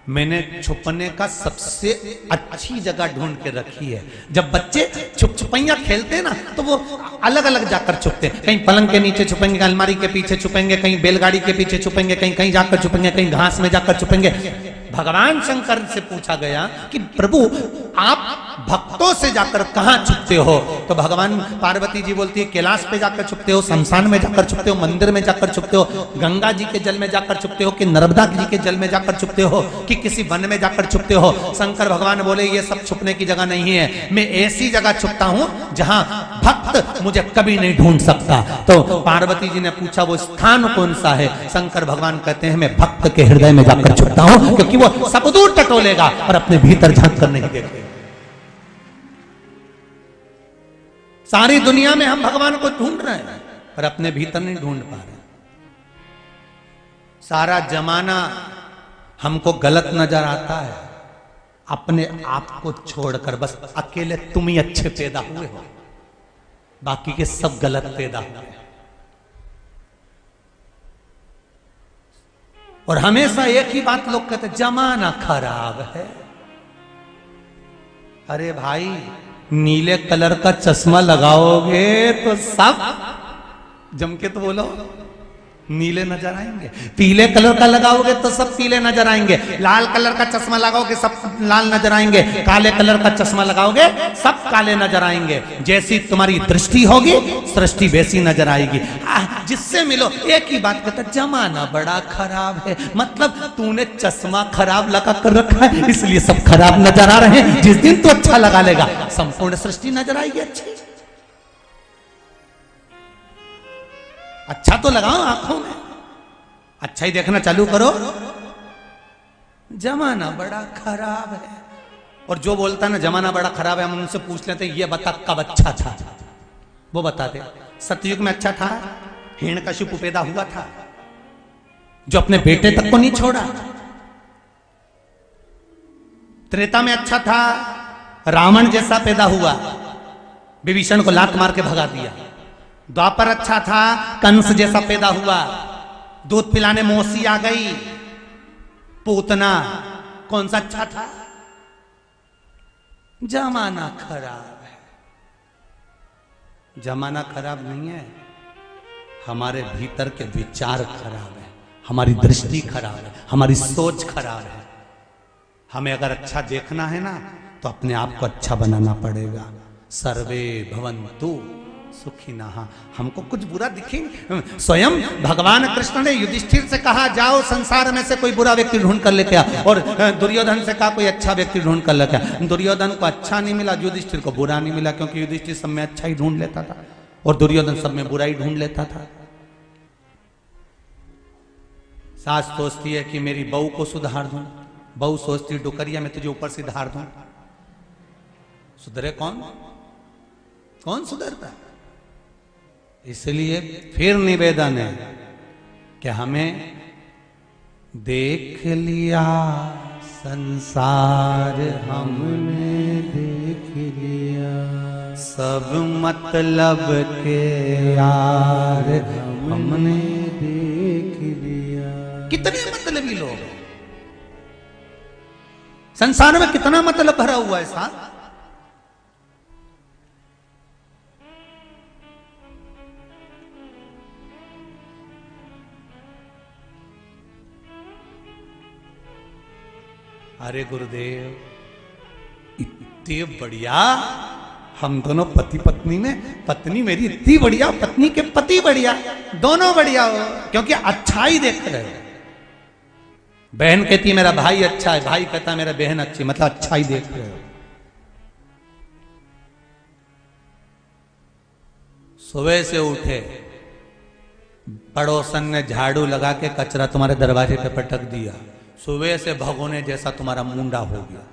मैंने छुपने का सबसे अच्छी जगह ढूंढ के रखी है। जब बच्चे छुप छुपैया खेलते हैं ना, तो वो अलग अलग जाकर छुपते हैं, कहीं पलंग के नीचे छुपेंगे, अलमारी के पीछे छुपेंगे, कहीं बैलगाड़ी के पीछे छुपेंगे, कहीं कहीं जाकर छुपेंगे, कहीं घास में जाकर छुपेंगे। भगवान शंकर से पूछा गया कि प्रभु आप भक्तों से जाकर कहां छुपते हो? तो भगवान पार्वती जी बोलती है, कैलाश पे जाकर छुपते हो, शमशान में जाकर छुपते हो, मंदिर में जाकर छुपते हो, गंगा जी के जल में जाकर छुपते हो, कि नर्मदा जी के जल में जाकर छुपते हो, कि किसी वन में जाकर छुपते हो? शंकर भगवान बोले, ये सब छुपने की जगह नहीं है, मैं ऐसी जगह छुपता हूं जहां भक्त मुझे कभी नहीं ढूंढ सकता। तो पार्वती जी ने पूछा, वो स्थान कौन सा है? शंकर भगवान कहते हैं, मैं भक्त के हृदय में जाकर छुपता हूं, क्योंकि वो सब दूर टटोलेगा और अपने भीतर झांक कर नहीं देखेगा। सारी दुनिया में हम भगवान को ढूंढ रहे हैं, पर अपने भीतर नहीं ढूंढ पा रहे। सारा जमाना हमको गलत नजर आता है, अपने आप को छोड़कर बस अकेले तुम ही अच्छे पैदा हुए हो, बाकी के सब गलत पैदा हुए। और हमेशा एक ही बात लोग कहते, जमाना खराब है। अरे भाई, नीले कलर का चश्मा लगाओगे तो सब, जम के तो बोलो, नीले नजर आएंगे। पीले कलर का लगाओगे तो सब पीले नजर आएंगे। लाल कलर का चश्मा लगाओगे सब लाल नजर आएंगे। काले कलर का चश्मा लगाओगे सब काले नजर आएंगे। जैसी तुम्हारी दृष्टि होगी सृष्टि वैसी नजर आएगी। जिससे मिलो एक ही बात कहता, जमाना बड़ा खराब है। मतलब तूने चश्मा खराब लगा कर रखा है, इसलिए सब खराब नजर आ रहे हैं। जिस दिन तू अच्छा लगा लेगा, संपूर्ण सृष्टि नजर आएगी अच्छी। अच्छा तो लगाओ आंखों में, अच्छा ही देखना चालू करो। जमाना बड़ा खराब है। और जो बोलता है ना जमाना बड़ा खराब है, हम उनसे पूछ लेते ये बता कब अच्छा था, वो बताते। सतयुग में अच्छा था, हिरण्यकशिपु पैदा हुआ था जो अपने बेटे तक को नहीं छोड़ा। त्रेता में अच्छा था, रावण जैसा पैदा हुआ, विभीषण को लात मार के भगा दिया। द्वापर अच्छा था, कंस जैसा पैदा हुआ, दूध पिलाने मौसी आ गई, पूतना। कौन सा अच्छा था? जमाना खराब है। जमाना खराब नहीं है, हमारे भीतर के विचार खराब है, हमारी दृष्टि खराब है, हमारी सोच खराब है। हमें अगर अच्छा देखना है ना, तो अपने आप को अच्छा बनाना पड़ेगा। सर्वे भवन्तु सुखिनः। हमको कुछ बुरा दिखेंगे, स्वयं भगवान कृष्ण ने युधिष्ठिर से कहा, जाओ संसार में से कोई बुरा व्यक्ति ढूंढ कर लेके आ। और दुर्योधन से कहा, कोई अच्छा व्यक्ति ढूंढ कर लेके आ। दुर्योधन को अच्छा नहीं मिला, युधिष्ठिर को बुरा नहीं मिला, क्योंकि युधिष्ठिर सब में अच्छा ही ढूंढ लेता था और दुर्योधन सब में बुरा ही ढूंढ लेता था। सास सोचती है कि मेरी बहू को सुधार दूं, बहू सोचती डुकरिया में तुझे ऊपर से धार दूं। सुधरे कौन? कौन सुधरता है? इसलिए फिर निवेदन है कि हमें देख लिया संसार हमने देख लिया, सब मतलब के यार हमने देख लिया। कितने मतलबी लोग संसार में, कितना मतलब भरा हुआ है साहब। अरे गुरुदेव, इतने बढ़िया, हम दोनों पति पत्नी में, पत्नी मेरी इतनी बढ़िया, पत्नी के पति बढ़िया, दोनों बढ़िया हो, क्योंकि अच्छा ही देख रहे हो। बहन कहती है मेरा भाई अच्छा है, भाई कहता है मेरा बहन अच्छी, मतलब अच्छा ही देख रहे हो। सुबह से उठे, पड़ोसन ने झाड़ू लगा के कचरा तुम्हारे दरवाजे पे पटक दिया, सुबह से भगोने जैसा तुम्हारा मुंडा हो गया।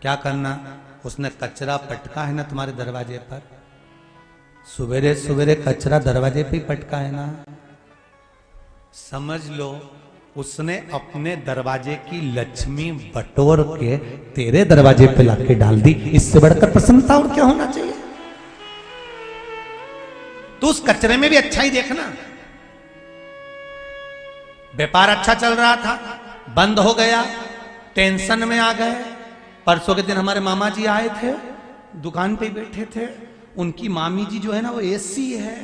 क्या करना? उसने कचरा पटका है ना तुम्हारे दरवाजे पर, सवेरे सवेरे कचरा दरवाजे पे ही पटका है ना, समझ लो उसने अपने दरवाजे की लक्ष्मी बटोर के तेरे दरवाजे पे लाके डाल दी। इससे बढ़कर प्रसन्नता और क्या होना चाहिए? तो उस कचरे में भी अच्छा ही देखना। व्यापार अच्छा चल रहा था, बंद हो गया, टेंशन में आ गए। परसों के दिन हमारे मामा जी आए थे, दुकान पे बैठे थे, उनकी मामी जी जो है ना वो एसी है,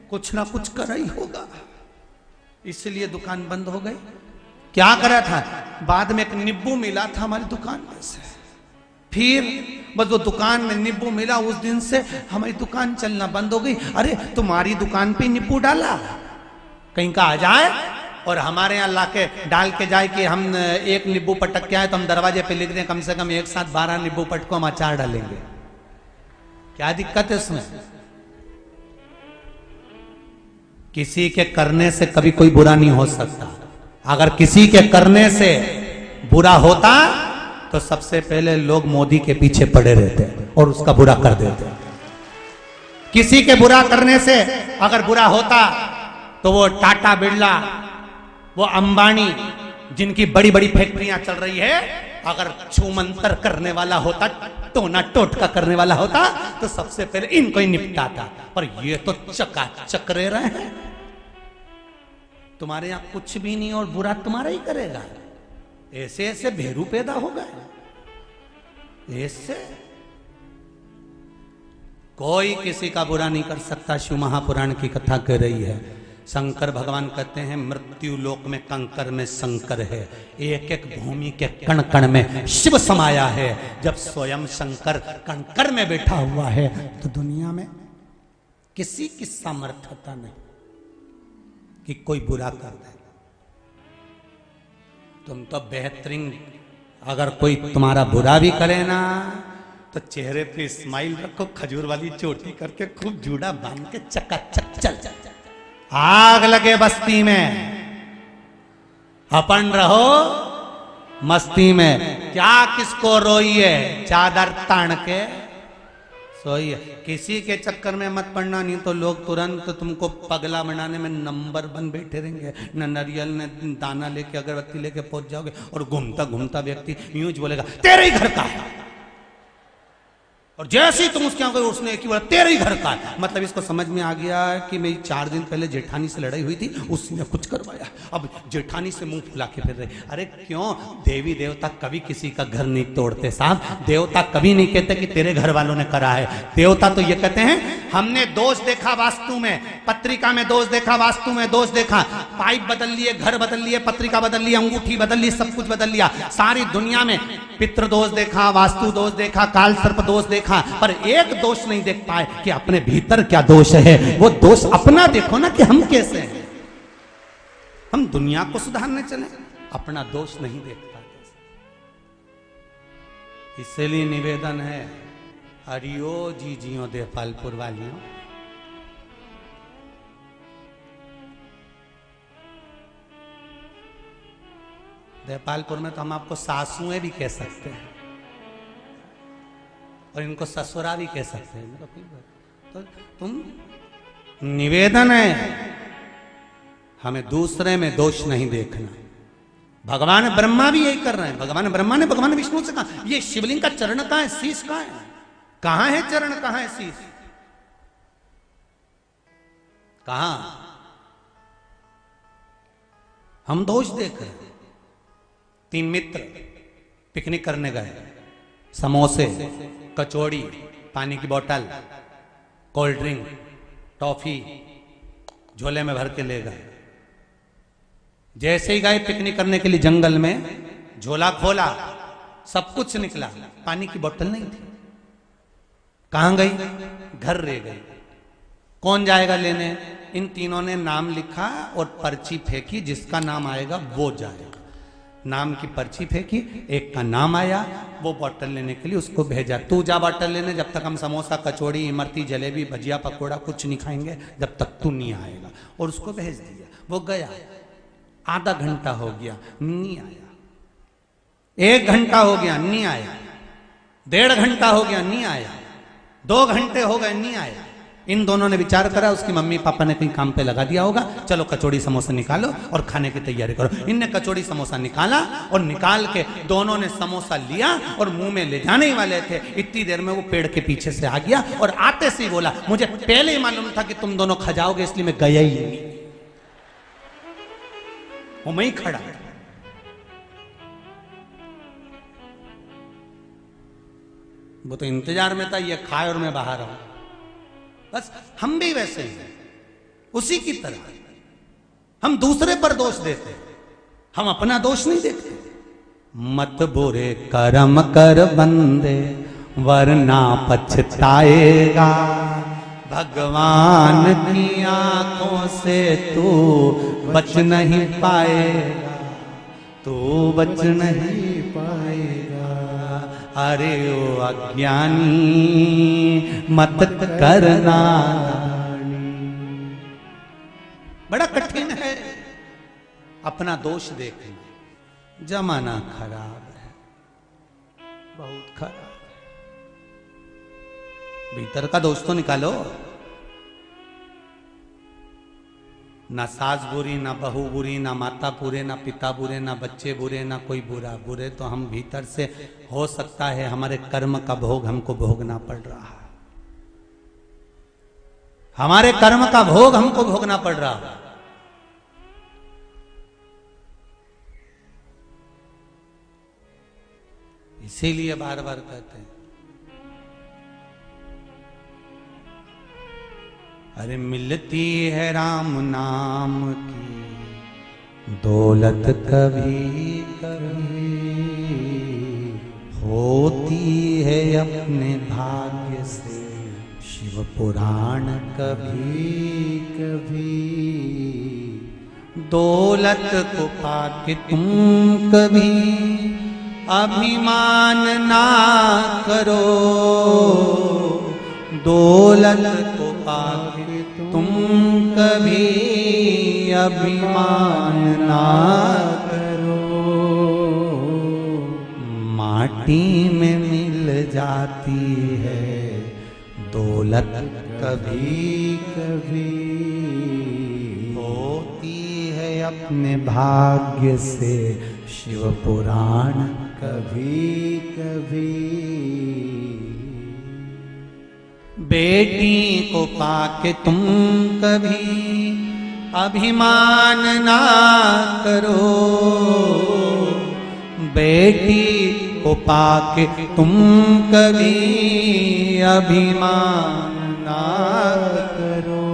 कुछ ना कुछ कर रही होगा, इसलिए दुकान बंद हो गई। क्या करा था? बाद में एक नींबू मिला था हमारी दुकान में से, फिर बस वो दुकान में नींबू मिला, उस दिन से हमारी दुकान चलना बंद हो गई। अरे तुम्हारी दुकान पे नींबू डाला, कहीं का आ जाए और हमारे यहाँ लाके डाल के जाए कि हम एक नींबू पटक के आए तो हम दरवाजे पे लिख दें कम से कम एक साथ 12 नींबू पटको हम अचार डालेंगे। क्या दिक्कत है उसमें? किसी के करने से कभी कोई बुरा नहीं हो सकता। अगर किसी के करने से बुरा होता तो सबसे पहले लोग मोदी के पीछे पड़े रहते और उसका बुरा कर देते। किसी के बुरा करने से अगर बुरा होता तो वो टाटा बिरला, वो अंबानी, जिनकी बड़ी बड़ी फैक्ट्रियां चल रही है, अगर छूमंतर करने वाला होता, टोना टोटका करने वाला होता तो सबसे पहले इनको ही निपटाता। पर ये तो चकाचक रह रहे हैं। तुम्हारे यहां कुछ भी नहीं और बुरा तुम्हारा ही करेगा। ऐसे ऐसे भेरू पैदा हो गए, ऐसे कोई किसी का बुरा नहीं कर सकता। शिव महापुराण की कथा कह रही है, शंकर भगवान कहते हैं मृत्यु लोक में कंकर में शंकर है, एक एक भूमि के कण कण में शिव समाया है। जब स्वयं शंकर कंकर में बैठा हुआ है तो दुनिया में किसी की सामर्थ्यता नहीं कि कोई बुरा कर दे। तुम तो बेहतरीन, अगर कोई तुम्हारा बुरा भी करे ना तो चेहरे पे स्माइल रखो, खजूर वाली चोटी करके खूब जूड़ा बांध के चकाचक चल। आग लगे बस्ती में, अपन रहो मस्ती में। क्या किसको रोइए, चादर तान के सोइए। किसी के चक्कर में मत पड़ना, नहीं तो लोग तुरंत तुमको पगला बनाने में नंबर 1 बैठे रहेंगे। न नारियल न दाना लेके अगरबत्ती लेके पहुंच जाओगे और घूमता घूमता व्यक्ति यूं ही बोलेगा तेरे ही घर का है, और जैसे ही तुम उसके आगे उसने एक ही बोला तेरे ही घर का है। मतलब इसको समझ में आ गया कि मेरी 4 दिन पहले जेठानी से लड़ाई हुई थी, उसने कुछ करवाया, अब जेठानी से मुंह फुला के फिर रही। अरे क्यों? देवी देवता कभी किसी का घर नहीं तोड़ते साहब। देवता कभी नहीं कहते कि तेरे घर वालों ने करा है। देवता तो ये कहते हैं हमने दोष देखा वास्तु में, पत्रिका में दोष देखा, वास्तु में दोष देखा, पाइप बदल लिए, घर बदल लिए, पत्रिका बदल ली, अंगूठी बदल ली, सब कुछ बदल लिया। सारी दुनिया में पितृ दोष देखा, वास्तु दोष देखा, काल सर्प दोष देखा, पर एक दोष नहीं देख पाए कि अपने भीतर क्या दोष है। वो दोष अपना देखो ना कि हम कैसे हैं। हम दुनिया को सुधारने चले, अपना दोष नहीं देख पाते। इसलिए निवेदन है, हरियो जी जियो देवपालपुर वालियों, देवपालपुर में तो हम आपको सासुएं भी कह सकते हैं। और इनको ससुरा भी कह सकते हैं। तो तुम निवेदन है, हमें दूसरे में दोष नहीं देखना। भगवान ब्रह्मा भी यही कर रहे हैं। भगवान ब्रह्मा ने भगवान विष्णु से कहा ये शिवलिंग का चरण कहां है, शीश कहां है, कहां है चरण, कहां है शीश, कहां? हम दोष देख रहे हैं। 3 मित्र पिकनिक करने गए, समोसे, कचौड़ी, पानी की बोतल, कोल्ड ड्रिंक, टॉफी झोले में भर के ले गए। जैसे ही गए पिकनिक करने के लिए जंगल में, झोला खोला, सब कुछ निकला, पानी की बोतल नहीं थी। कहां गई? घर रह गई। कौन जाएगा लेने? इन तीनों ने नाम लिखा और पर्ची फेंकी, जिसका नाम आएगा वो जाएगा। नाम की पर्ची फेंकी, एक का नाम आया, वो बोतल लेने के लिए उसको भेजा, तू जा बोतल लेने, जब तक हम समोसा, कचौड़ी, इमरती, जलेबी, भजिया, पकोड़ा कुछ नहीं खाएंगे जब तक तू नहीं आएगा। और उसको भेज दिया। वो गया, आधा घंटा हो गया, नहीं आया। 1 घंटा हो गया, नहीं आया। 1.5 घंटा हो गया, नहीं आया। 2 घंटे हो गए, नहीं आया। इन दोनों ने विचार करा, उसकी मम्मी पापा ने कहीं काम पे लगा दिया होगा, चलो कचौड़ी समोसा निकालो और खाने की तैयारी करो। इनने कचौड़ी समोसा निकाला और निकाल के दोनों ने समोसा लिया और मुंह में ले जाने ही वाले थे, इतनी देर में वो पेड़ के पीछे से आ गया और आते से ही बोला मुझे पहले ही मालूम था कि तुम दोनों खा जाओगे, इसलिए मैं गया ही नहीं। वो मैं ही खड़ा। वो तो इंतजार में था ये खाए और मैं बाहर आऊं। बस हम भी वैसे ही हैं, उसी की तरह हम दूसरे पर दोष देते, हम अपना दोष नहीं देखते। मत बुरे कर्म कर बंदे वरना पछताएगा, भगवान की आंखों से तू बच नहीं पाएगा, तू बच नहीं पाएगा। अरे ओ अज्ञानी मत करना। बड़ा कठिन है अपना दोष देखना। जमाना खराब है, बहुत खराब है। भीतर का दोष तो निकालो। ना सास बुरी, ना बहू बुरी, ना माता बुरे, ना पिता बुरे, ना बच्चे बुरे, ना कोई बुरा। बुरे तो हम भीतर से, हो सकता है हमारे कर्म का भोग हमको भोगना पड़ रहा है, हमारे कर्म का भोग हमको भोगना पड़ रहा है। इसीलिए बार बार कहते हैं अरे मिलती है राम नाम की दौलत कभी कभी, होती है अपने भाग्य से शिव पुराण कभी कभी। दौलत को पाके तुम कभी अभिमान ना करो, दौलत को पाके तुम कभी अभिमान ना करो। माटी में मिल जाती है दौलत कभी कभी, होती है अपने भाग्य से शिव पुराण कभी कभी। बेटी को पाके तुम कभी अभिमान ना करो, बेटी को पाके तुम कभी अभिमान ना करो।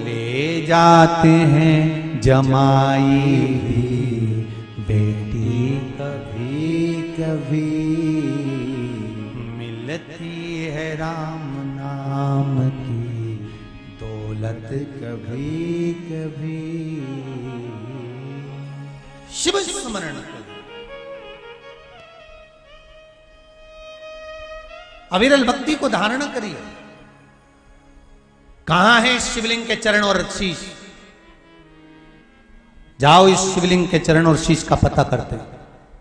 ले जाते हैं जमाई भी बेटी कभी कभी, मिलती है राम नाम की दौलत कभी कभी। शिव स्मरण करो, अविरल भक्ति को धारण करिए। कहां है इस शिवलिंग के चरण और शीश? जाओ इस शिवलिंग के चरण और शीश का पता करते हैं।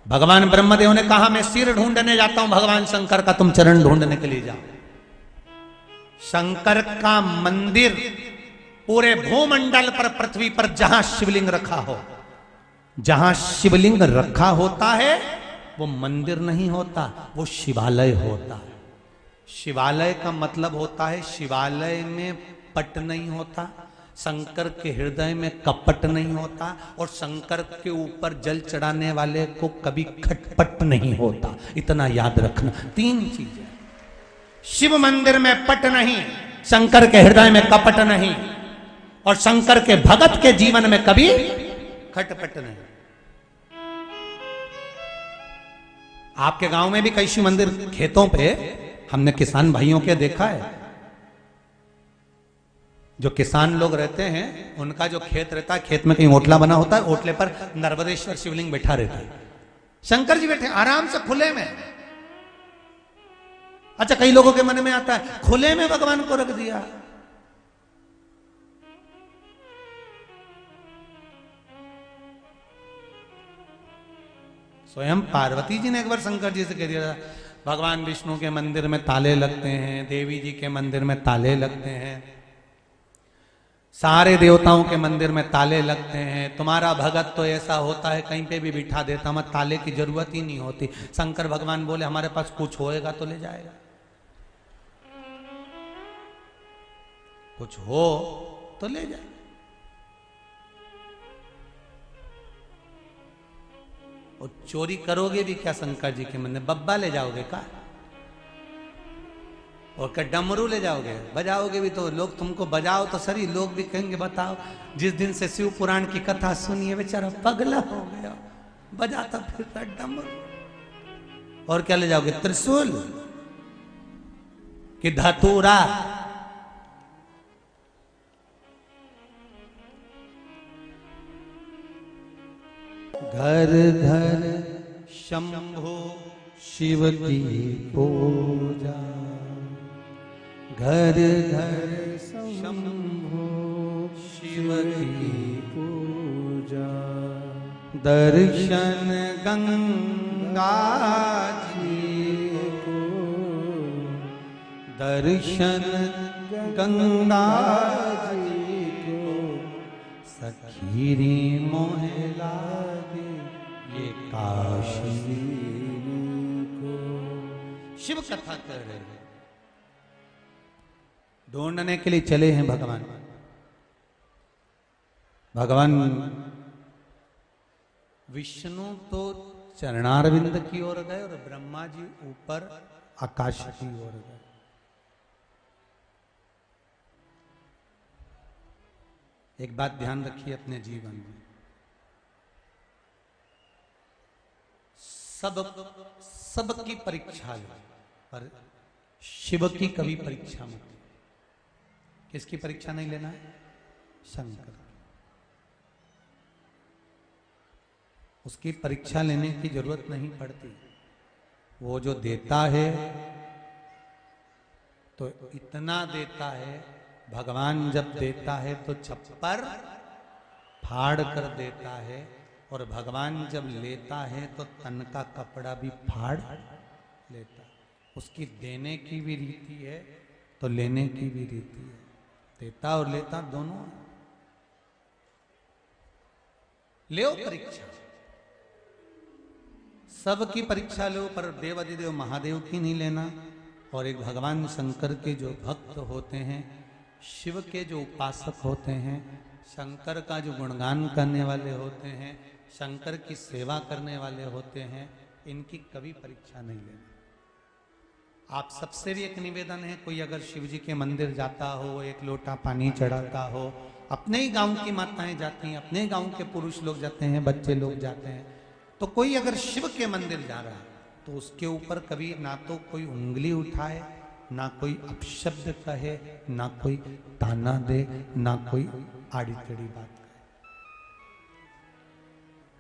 भगवान ब्रह्मदेव ने कहा मैं सिर ढूंढने जाता हूं भगवान शंकर का, तुम चरण ढूंढने के लिए जाओ। शंकर का मंदिर पूरे भूमंडल पर, पृथ्वी पर जहां शिवलिंग रखा हो, जहां शिवलिंग रखा होता है वो मंदिर नहीं होता, वो शिवालय होता है। शिवालय का मतलब होता है शिवालय में पट नहीं होता, शंकर के हृदय में कपट नहीं होता, और शंकर के ऊपर जल चढ़ाने वाले को कभी खटपट नहीं होता। इतना याद रखना। 3 चीजें, शिव मंदिर में पट नहीं, शंकर के हृदय में कपट नहीं, और शंकर के भगत के जीवन में कभी खटपट नहीं। आपके गांव में भी कई शिव मंदिर खेतों पे हमने किसान भाइयों के देखा है। जो किसान लोग रहते हैं उनका जो खेत रहता है, खेत में कहीं ओटला बना होता है, ओटले पर नर्मदेश्वर शिवलिंग बैठा रहता है, शंकर जी बैठे आराम से खुले में। अच्छा, कई लोगों के मन में आता है खुले में भगवान को रख दिया। स्वयं पार्वती जी ने एक बार शंकर जी से कह दिया था, भगवान विष्णु के मंदिर में ताले लगते हैं, देवी जी के मंदिर में ताले लगते हैं, सारे देवताओं के मंदिर में ताले लगते हैं, तुम्हारा भगत तो ऐसा होता है कहीं पे भी बिठा देता, हमें ताले की जरूरत ही नहीं होती। शंकर भगवान बोले हमारे पास कुछ होएगा तो ले जाएगा, कुछ हो तो ले जाएगा। और चोरी करोगे भी क्या शंकर जी के मंदिर? बब्बा ले जाओगे का? और क्या डमरू ले जाओगे? बजाओगे भी तो लोग तुमको बजाओ तो सही, लोग भी कहेंगे बताओ जिस दिन से शिव पुराण की कथा सुनिए बेचारा पगला हो गया, बजाता फिरता डमरू। और क्या ले जाओगे? त्रिशूल कि धतूरा? घर घर शंभो शिव की पूजा, घर घर शंभो शिव की पूजा, दर्शन गंगा जी को, दर्शन गंगा जी को, सखीरी मोहला दे ये काशी को। शिव कथा कर रहे हैं, ढूंढने के लिए चले हैं भगवान। भगवान विष्णु तो चरणारविंद की ओर गए और ब्रह्मा जी ऊपर आकाश की ओर गए। एक बात ध्यान रखिए अपने जीवन में, सबकी परीक्षा लो पर शिव की कभी परीक्षा मत। किसकी परीक्षा नहीं लेना है? शंकर। उसकी परीक्षा लेने की जरूरत नहीं पड़ती। वो जो देता है तो इतना देता है, भगवान जब देता है तो छप्पर फाड़ कर देता है, और भगवान जब लेता है तो तन का कपड़ा भी फाड़ लेता है। उसकी देने की भी रीति है तो लेने की भी रीति है। देता और लेता दोनों। लो परीक्षा, सबकी परीक्षा लो, पर देवाधिदेव महादेव की नहीं लेना। और एक भगवान शंकर के जो भक्त होते हैं, शिव के जो उपासक होते हैं, शंकर का जो गुणगान करने वाले होते हैं, शंकर की सेवा करने वाले होते हैं, इनकी कभी परीक्षा नहीं लेना। आप सबसे भी एक निवेदन है, कोई अगर शिव जी के मंदिर जाता हो, एक लोटा पानी चढ़ाता हो, अपने ही गांव की माताएं जाती हैं, अपने गांव के पुरुष लोग जाते हैं, बच्चे लोग जाते हैं, तो कोई अगर शिव के मंदिर जा रहा है तो उसके ऊपर कभी ना तो कोई उंगली उठाए, ना कोई अपशब्द कहे, ना कोई ताना दे, ना कोई आड़ी टेढ़ी बात कहे।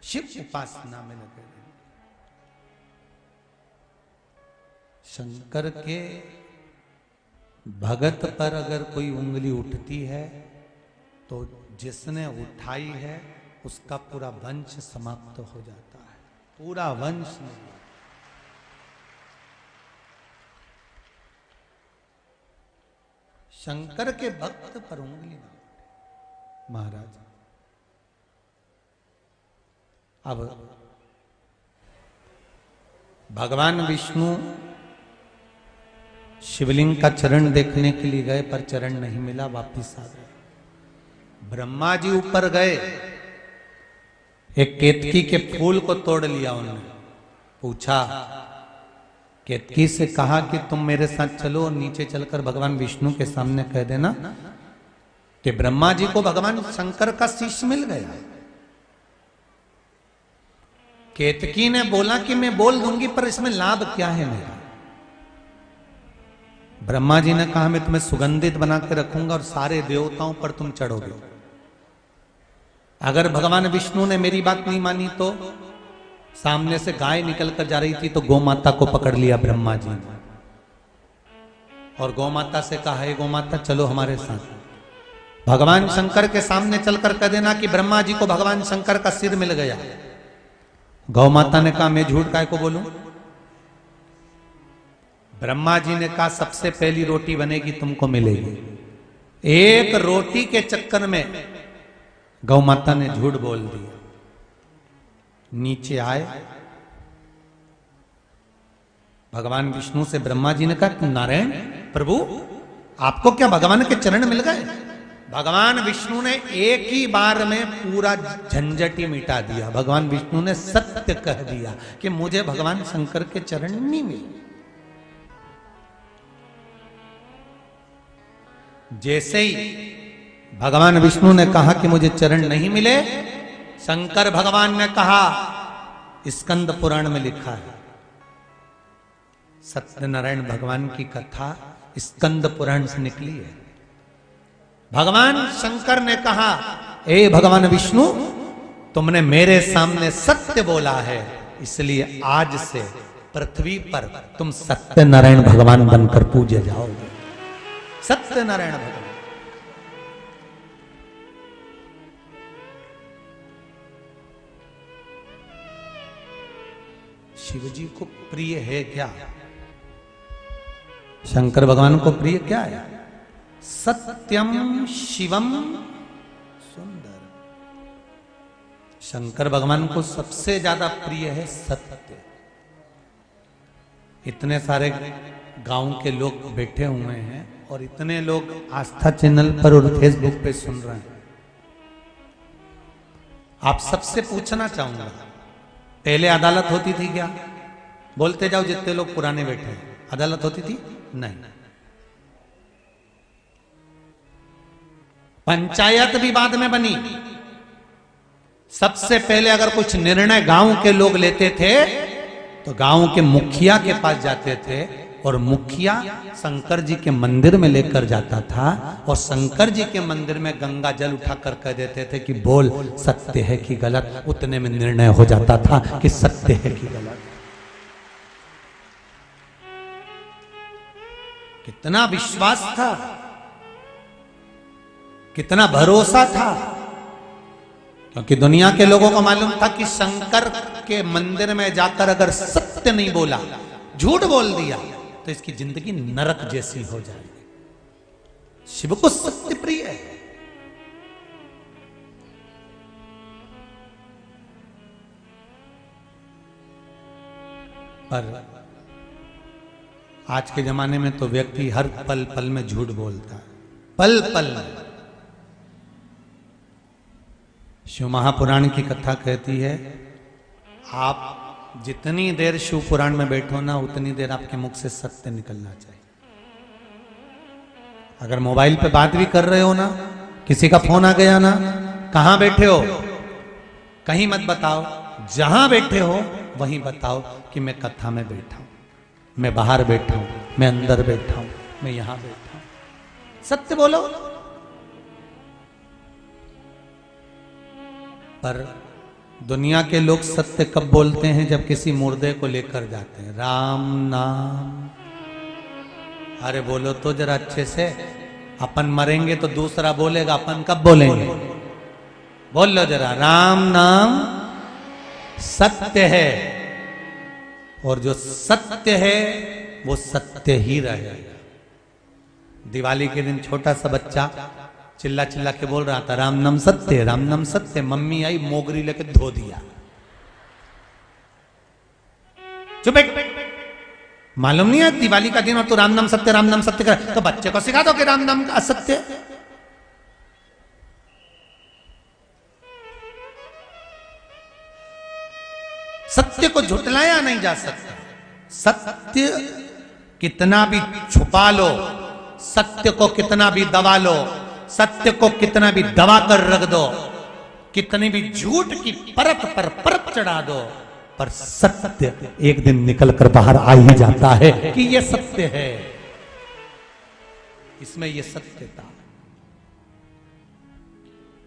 शिव उपासना में लगे। शंकर के भगत पर अगर कोई उंगली उठती है तो जिसने उठाई है उसका पूरा वंश समाप्त हो जाता है। पूरा वंश नहीं। शंकर के भक्त पर उंगली ना उठे महाराज। अब भगवान विष्णु शिवलिंग का चरण देखने के लिए गए, पर चरण नहीं मिला, वापिस आ गए। ब्रह्मा जी ऊपर गए, एक केतकी के फूल को तोड़ लिया उन्होंने। पूछा, केतकी से कहा कि तुम मेरे साथ चलो और नीचे चलकर भगवान विष्णु के सामने कह देना कि ब्रह्मा जी को भगवान शंकर का शीश मिल गया। केतकी ने बोला कि मैं बोल दूंगी, पर इसमें लाभ क्या है मेरा। ब्रह्मा जी ने कहा, मैं तुम्हें सुगंधित बना के रखूंगा और सारे देवताओं पर तुम चढ़ोगे। अगर भगवान विष्णु ने मेरी बात नहीं मानी तो सामने से गाय निकल कर जा रही थी तो गौ माता को पकड़ लिया ब्रह्मा जी ने और गौ माता से कहा, हे गौ माता चलो हमारे साथ। भगवान शंकर के सामने चलकर कह देना कि ब्रह्मा जी को भगवान शंकर का सिर मिल गया। गौ माता ने कहा, मैं झूठ काय को बोलूं। ब्रह्मा जी ने कहा, सबसे पहली रोटी बनेगी तुमको मिलेगी। एक रोटी के चक्कर में गौ माता ने झूठ बोल दिया। नीचे आए, भगवान विष्णु से ब्रह्मा जी ने कहा, नारायण प्रभु आपको क्या भगवान के चरण मिल गए। भगवान विष्णु ने एक ही बार में पूरा झंझट ही मिटा दिया। भगवान विष्णु ने सत्य कह दिया कि मुझे भगवान शंकर के चरण नहीं मिले। जैसे ही भगवान विष्णु ने कहा कि मुझे चरण नहीं मिले, शंकर भगवान ने कहा, स्कंद पुराण में लिखा है, सत्यनारायण भगवान की कथा स्कंद पुराण से निकली है। भगवान शंकर ने कहा, ए भगवान विष्णु तुमने मेरे सामने सत्य बोला है, इसलिए आज से पृथ्वी पर तुम सत्यनारायण भगवान बनकर पूजे जाओगे। सत्यनारायण भगवान। शिव जी को प्रिय है क्या? शंकर भगवान को प्रिय क्या है? सत्यम शिवम सुंदर। शंकर भगवान को सबसे ज्यादा प्रिय है सत्य। इतने सारे गांव के लोग बैठे हुए हैं और इतने लोग आस्था चैनल पर और फेसबुक पे सुन रहे हैं। आप सबसे पूछना चाहूंगा, पहले अदालत होती थी क्या? बोलते जाओ जितने लोग पुराने बैठे हैं। अदालत होती थी? नहीं। पंचायत भी बाद में बनी। सबसे पहले अगर कुछ निर्णय गांव के लोग लेते थे तो गांव के मुखिया के पास जाते थे और मुखिया शंकर जी के मंदिर में लेकर जाता था और शंकर जी के मंदिर में गंगा जल उठाकर कह देते थे कि बोल सत्य है कि गलत। उतने में निर्णय हो जाता था कि सत्य है कि गलत। कितना विश्वास था, कितना भरोसा था, क्योंकि दुनिया के लोगों को मालूम था कि शंकर के मंदिर में जाकर अगर सत्य नहीं बोला, झूठ बोल दिया तो इसकी जिंदगी नरक जैसी हो जाएगी। शिव को सत्य प्रिय है। पर आज के जमाने में तो व्यक्ति हर पल पल में झूठ बोलता है, पल पल में। शिव महापुराण की कथा कहती है, आप जितनी देर शिव पुराण में बैठो ना, उतनी देर आपके मुख से सत्य निकलना चाहिए। अगर मोबाइल पे बात भी कर रहे हो ना, किसी का फोन आ गया ना, कहां बैठे हो कहीं मत बताओ, जहां बैठे हो वहीं बताओ कि मैं कथा में बैठा हूं, मैं बाहर बैठा हूं, मैं अंदर बैठा हूं, मैं यहां बैठा हूं। सत्य बोलो। पर दुनिया के लोग सत्य कब बोलते हैं? जब किसी मुर्दे को लेकर जाते हैं। राम नाम, अरे बोलो तो जरा अच्छे से। अपन मरेंगे तो दूसरा बोलेगा, अपन कब बोलेंगे? बोल लो जरा, राम नाम सत्य है, और जो सत्य है वो सत्य ही रहेगा। दिवाली के दिन छोटा सा बच्चा चिल्ला चिल्ला के बोल रहा था राम नाम सत्य, राम नाम सत्य। मम्मी आई, मोगरी लेके धो दिया। चुप एक, मालूम नहीं है दिवाली का दिन और तू राम नाम सत्य, राम नाम सत्य कर, तो बच्चे को सिखा दो कि राम नाम असत्य। सत्य को झुटलाया नहीं जा सकता। सत्य कितना भी छुपा लो, सत्य को कितना भी दबा लो, सत्य को कितना भी दबा कर रख दो, कितनी भी झूठ की परत पर परत चढ़ा दो, पर सत्य एक दिन निकल कर बाहर आ ही जाता है कि यह सत्य है। इसमें यह सत्यता।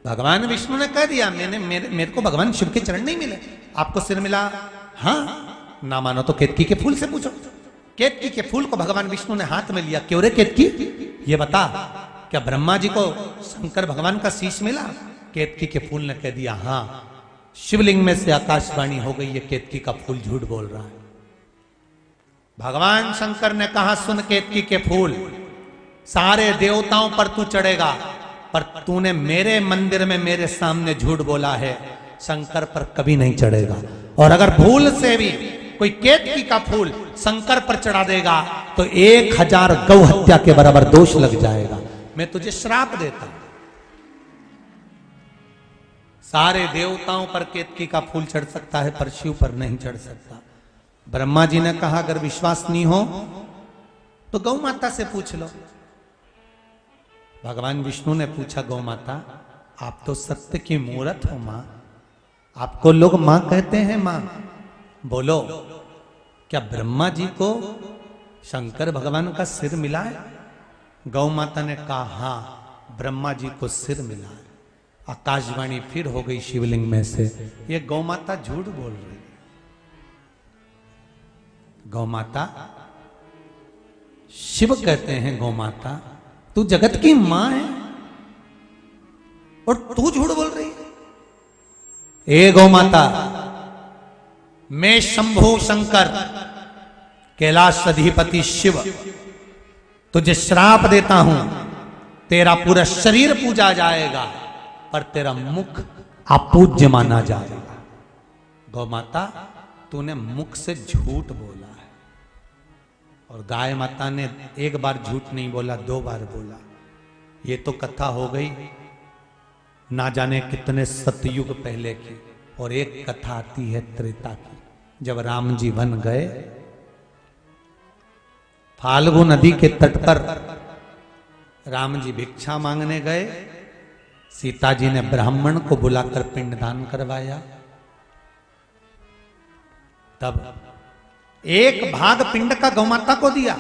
भगवान विष्णु ने कह दिया, मेरे को भगवान शिव के चरण नहीं मिले। आपको सिर मिला? हाँ, ना मानो तो केतकी के फूल से पूछो। केतकी के फूल को भगवान विष्णु ने हाथ में लिया। क्यों रे केतकी, ये बता, क्या ब्रह्मा जी को शंकर भगवान का शीश मिला? केतकी के फूल ने कह दिया हाँ। शिवलिंग में से आकाशवाणी हो गई, ये केतकी का फूल झूठ बोल रहा है। भगवान शंकर ने कहा, सुन केतकी के फूल, सारे देवताओं पर तू चढ़ेगा, पर तूने मेरे मंदिर में मेरे सामने झूठ बोला है, शंकर पर कभी नहीं चढ़ेगा। और अगर भूल से भी कोई केतकी का फूल शंकर पर चढ़ा देगा तो 1000 गौ हत्या के बराबर दोष लग जाएगा। मैं तुझे श्राप देता हूं। सारे देवताओं पर केतकी का फूल चढ़ सकता है, पर शिव पर नहीं चढ़ सकता। ब्रह्मा जी ने कहा, अगर विश्वास नहीं हो तो गौ माता से पूछ लो। भगवान विष्णु ने पूछा, गौ माता, आप तो सत्य की मूरत हो मां, आपको लोग मां कहते हैं मां, बोलो क्या ब्रह्मा जी को शंकर भगवान का सिर मिला है? गौ माता ने कहा, हां, ब्रह्मा जी को सिर मिला है। आकाशवाणी फिर हो गई शिवलिंग में से, ये गौ माता झूठ बोल रही है। गौ माता, शिव कहते हैं गौ माता, तू जगत की मां है और तू झूठ बोल रही है। ए गौ माता, मैं शंभु शंकर कैलाश अधिपति शिव तुझे श्राप देता हूं, तेरा पूरा शरीर पूजा जाएगा पर तेरा मुख अपूज्य माना जाएगा। गौ माता, तूने मुख से झूठ बोला है। और गाय माता ने एक बार झूठ नहीं बोला, 2 बार बोला। ये तो कथा हो गई ना जाने कितने सतयुग पहले की। और एक कथा आती है त्रेता की, जब राम जी वन गए, फाल्गु नदी के तट पर राम जी भिक्षा मांगने गए। सीता जी ने ब्राह्मण को बुलाकर पिंडदान करवाया। तब एक भाग पिंड का गौमाता को दिया।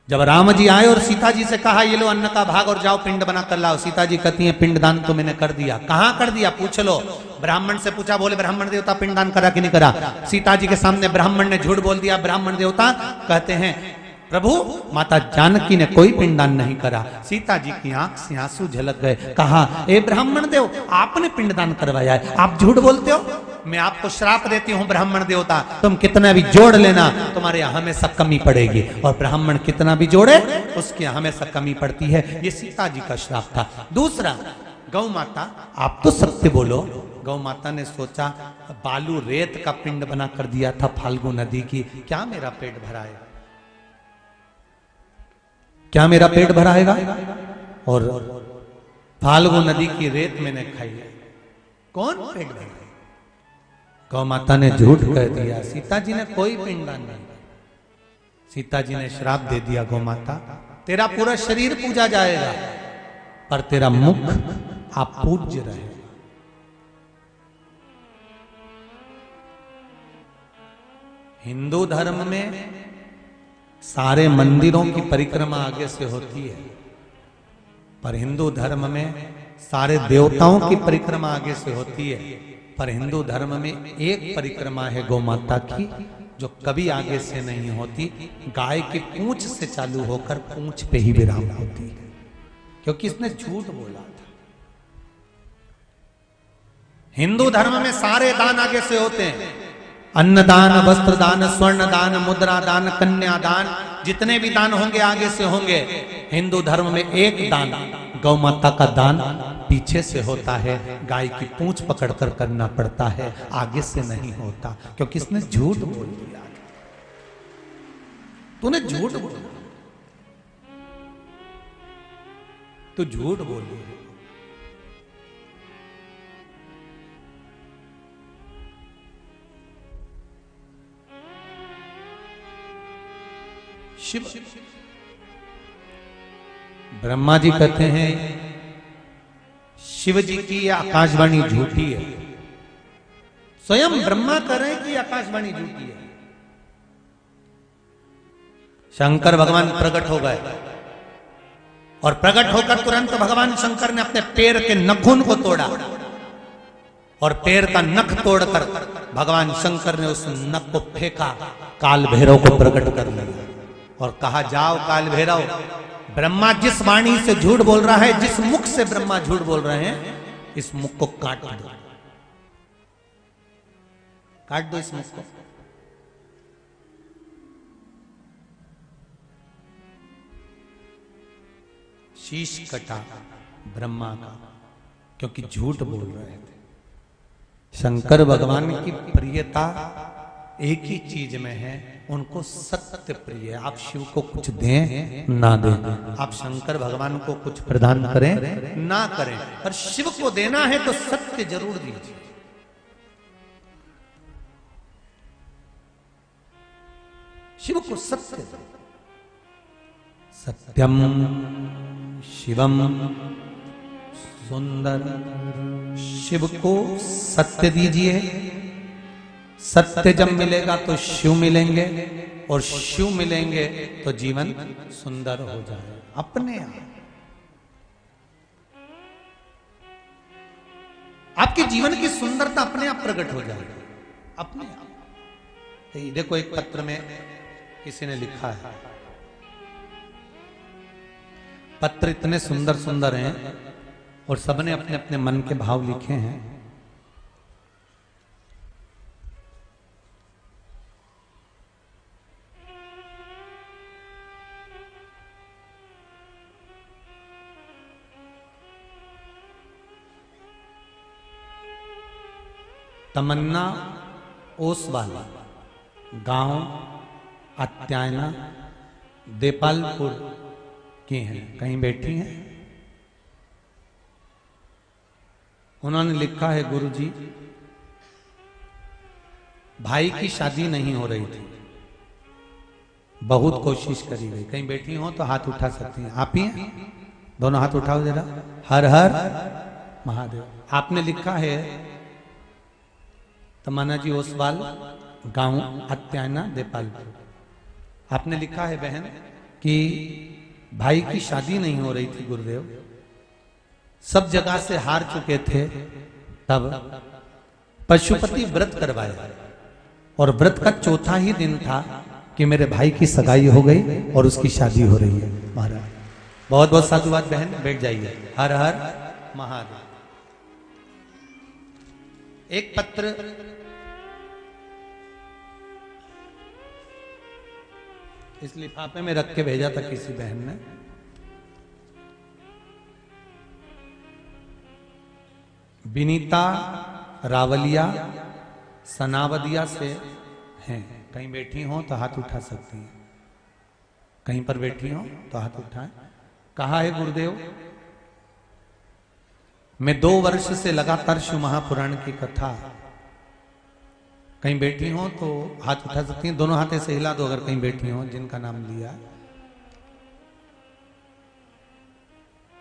जब राम जी आए और सीता जी से कहा, ये लो अन्न का भाग और जाओ पिंड बना कर लाओ। सीता जी कहती हैं, पिंडदान तो मैंने कर दिया। कहां कर दिया पूछ लो। ब्राह्मण से पूछा, बोले ब्राह्मण देवता पिंडदान करा कि नहीं करा? सीता जी के सामने ब्राह्मण ने झूठ बोल दिया। ब्राह्मण देवता कहते हैं, प्रभु माता जानकी ने कोई पिंडदान नहीं करा। सीता जी की आंख से आंसू झलक गए। कहा, ए ब्राह्मण देव, आपने पिंडदान करवाया है, आप झूठ बोलते हो। मैं आपको श्राप देती हूं ब्राह्मण देवता, तुम कितना भी जोड़ लेना, तुम्हारे यहां हमेशा कमी पड़ेगी। और ब्राह्मण कितना भी जोड़े, उसके यहां हमेशा कमी पड़ती है। ये सीता जी का श्राप था। दूसरा, गौ माता, आप तो सत्य बोलो। गौ माता ने सोचा, बालू रेत का पिंड बना कर दिया था फाल्गु नदी की, क्या मेरा पेट भराएगा? क्या मेरा पेट भराएगा? और फाल्गु नदी की रेत मैंने खाई है, कौन पेट भराएगा? गौ माता ने झूठ कह दिया। सीता जी ने कोई पिंडदान नहीं। सीता जी ने श्राप दे दिया, गौ माता तेरा पूरा शरीर पूजा जाएगा पर तेरा मुख अपूज्य रहेगा। हिंदू धर्म में सारे मंदिरों की परिक्रमा आगे से होती है, पर हिंदू धर्म में सारे देवताओं की परिक्रमा आगे से होती है। पर हिंदू धर्म में एक परिक्रमा है गौ माता की, जो कभी आगे से नहीं होती। गाय की पूंछ से चालू होकर पूंछ पे ही विराम होती है, क्योंकि इसने झूठ बोला था। हिंदू धर्म में सारे दान आगे से होते हैं। अन्नदान, वस्त्र दान, स्वर्ण दान, मुद्रा दान, कन्या दान, जितने भी दान होंगे आगे से होंगे। हिंदू धर्म में एक दान, गौ माता का दान पीछे से होता है, गाय की पूंछ पकड़कर करना पड़ता है, आगे से नहीं होता, क्योंकि इसने झूठ बोल दिया। तूने झूठ बोला, तू झूठ बोली। शिव ब्रह्मा जी कहते हैं शिव जी की आकाशवाणी झूठी है। स्वयं ब्रह्मा कह रहे हैं कि आकाशवाणी झूठी है। शंकर भगवान प्रकट हो गए और प्रकट होकर तुरंत भगवान शंकर ने अपने पैर के नखून को तोड़ा और पैर का नख तोड़कर भगवान शंकर ने उस नख को फेंका, काल भैरव को प्रकट कर लिया और कहा, जाओ काल भैरव, ब्रह्मा जिस वाणी से झूठ बोल रहा है, जिस मुख से ब्रह्मा झूठ बोल रहे हैं, इस मुख को काट दो, काट दो इस मुख को। शीश कटा ब्रह्मा का, क्योंकि झूठ बोल रहे थे। शंकर भगवान की प्रियता एक ही चीज में है, उनको सत्य प्रिय है। आप शिव को कुछ दें ना दें, आप शंकर भगवान को कुछ प्रदान करें ना करें, पर शिव को देना है तो सत्य जरूर दीजिए। शिव को सत्य दो। सत्यम शिवम सुंदर, शिव को सत्य दीजिए। सत्य जब मिलेगा तो शिव मिलेंगे और शिव मिलेंगे तो जीवन सुंदर हो जाए अपने आप। आपके जीवन की सुंदरता अपने आप प्रकट हो जाएगी अपने आप। देखो एक पत्र में किसी ने लिखा है, पत्र इतने सुंदर सुंदर हैं और सबने अपने अपने मन के भाव लिखे हैं। तमन्ना ओसवाल, गांव अत्यायना, देपालपुर की हैं, कहीं बैठी हैं। उन्होंने लिखा है, गुरुजी भाई की शादी नहीं हो रही थी, बहुत कोशिश करी गई। कहीं बैठी हो तो हाथ उठा सकती हैं। आप ही हैं? दोनों हाथ उठाओ जरा। हर हर महादेव। आपने लिखा है, तमन्ना जी ओसवाल, गांव अत्यायना, देपालपुर। आपने लिखा है बहन कि भाई की शादी नहीं हो रही थी गुरुदेव, सब जगह से हार चुके थे, तब पशुपति व्रत करवाया और व्रत का चौथा ही दिन था कि मेरे भाई की सगाई हो गई और उसकी शादी हो रही है। महाराज बहुत बहुत साधुवाद बहन, बैठ जाइए। हर हर महादेव। एक पत्र इस लिफाफे में रख के भेजा था किसी बहन ने। विनीता रावलिया सनावदिया से हैं, कहीं बैठी हो तो हाथ उठा सकती हैं, कहीं पर बैठी हो तो हाथ उठाएं। कहा है गुरुदेव, मैं 2 वर्ष से लगातार शिव महापुराण की कथा, कहीं बैठी हो तो हाथ उठा सकती हैं, दोनों हाथ ऐसे हिला दो अगर कहीं बैठी हो जिनका नाम लिया।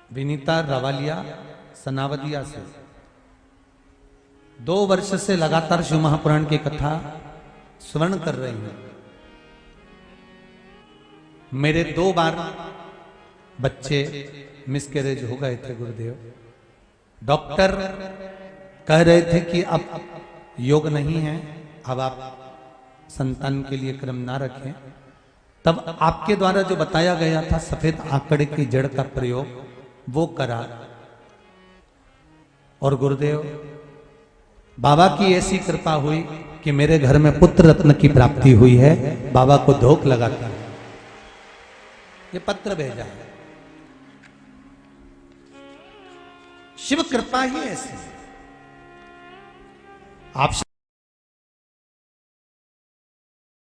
विनीता रावलिया सनावदिया से 2 वर्ष से लगातार शिव महापुराण की कथा श्रवण कर रही हूं। मेरे 2 बार बच्चे मिसकैरेज हो गए थे गुरुदेव। डॉक्टर कह रहे थे कि अब योग नहीं है, अब आप संतान के लिए क्रम ना रखें। तब आपके द्वारा जो बताया गया था सफेद आंकड़े की जड़ का प्रयोग, वो करा और गुरुदेव बाबा की ऐसी कृपा हुई कि मेरे घर में पुत्र रत्न की प्राप्ति हुई है। बाबा को धोख लगाता है। ये पत्र भेजा है। शिव कृपा ही ऐसी। आप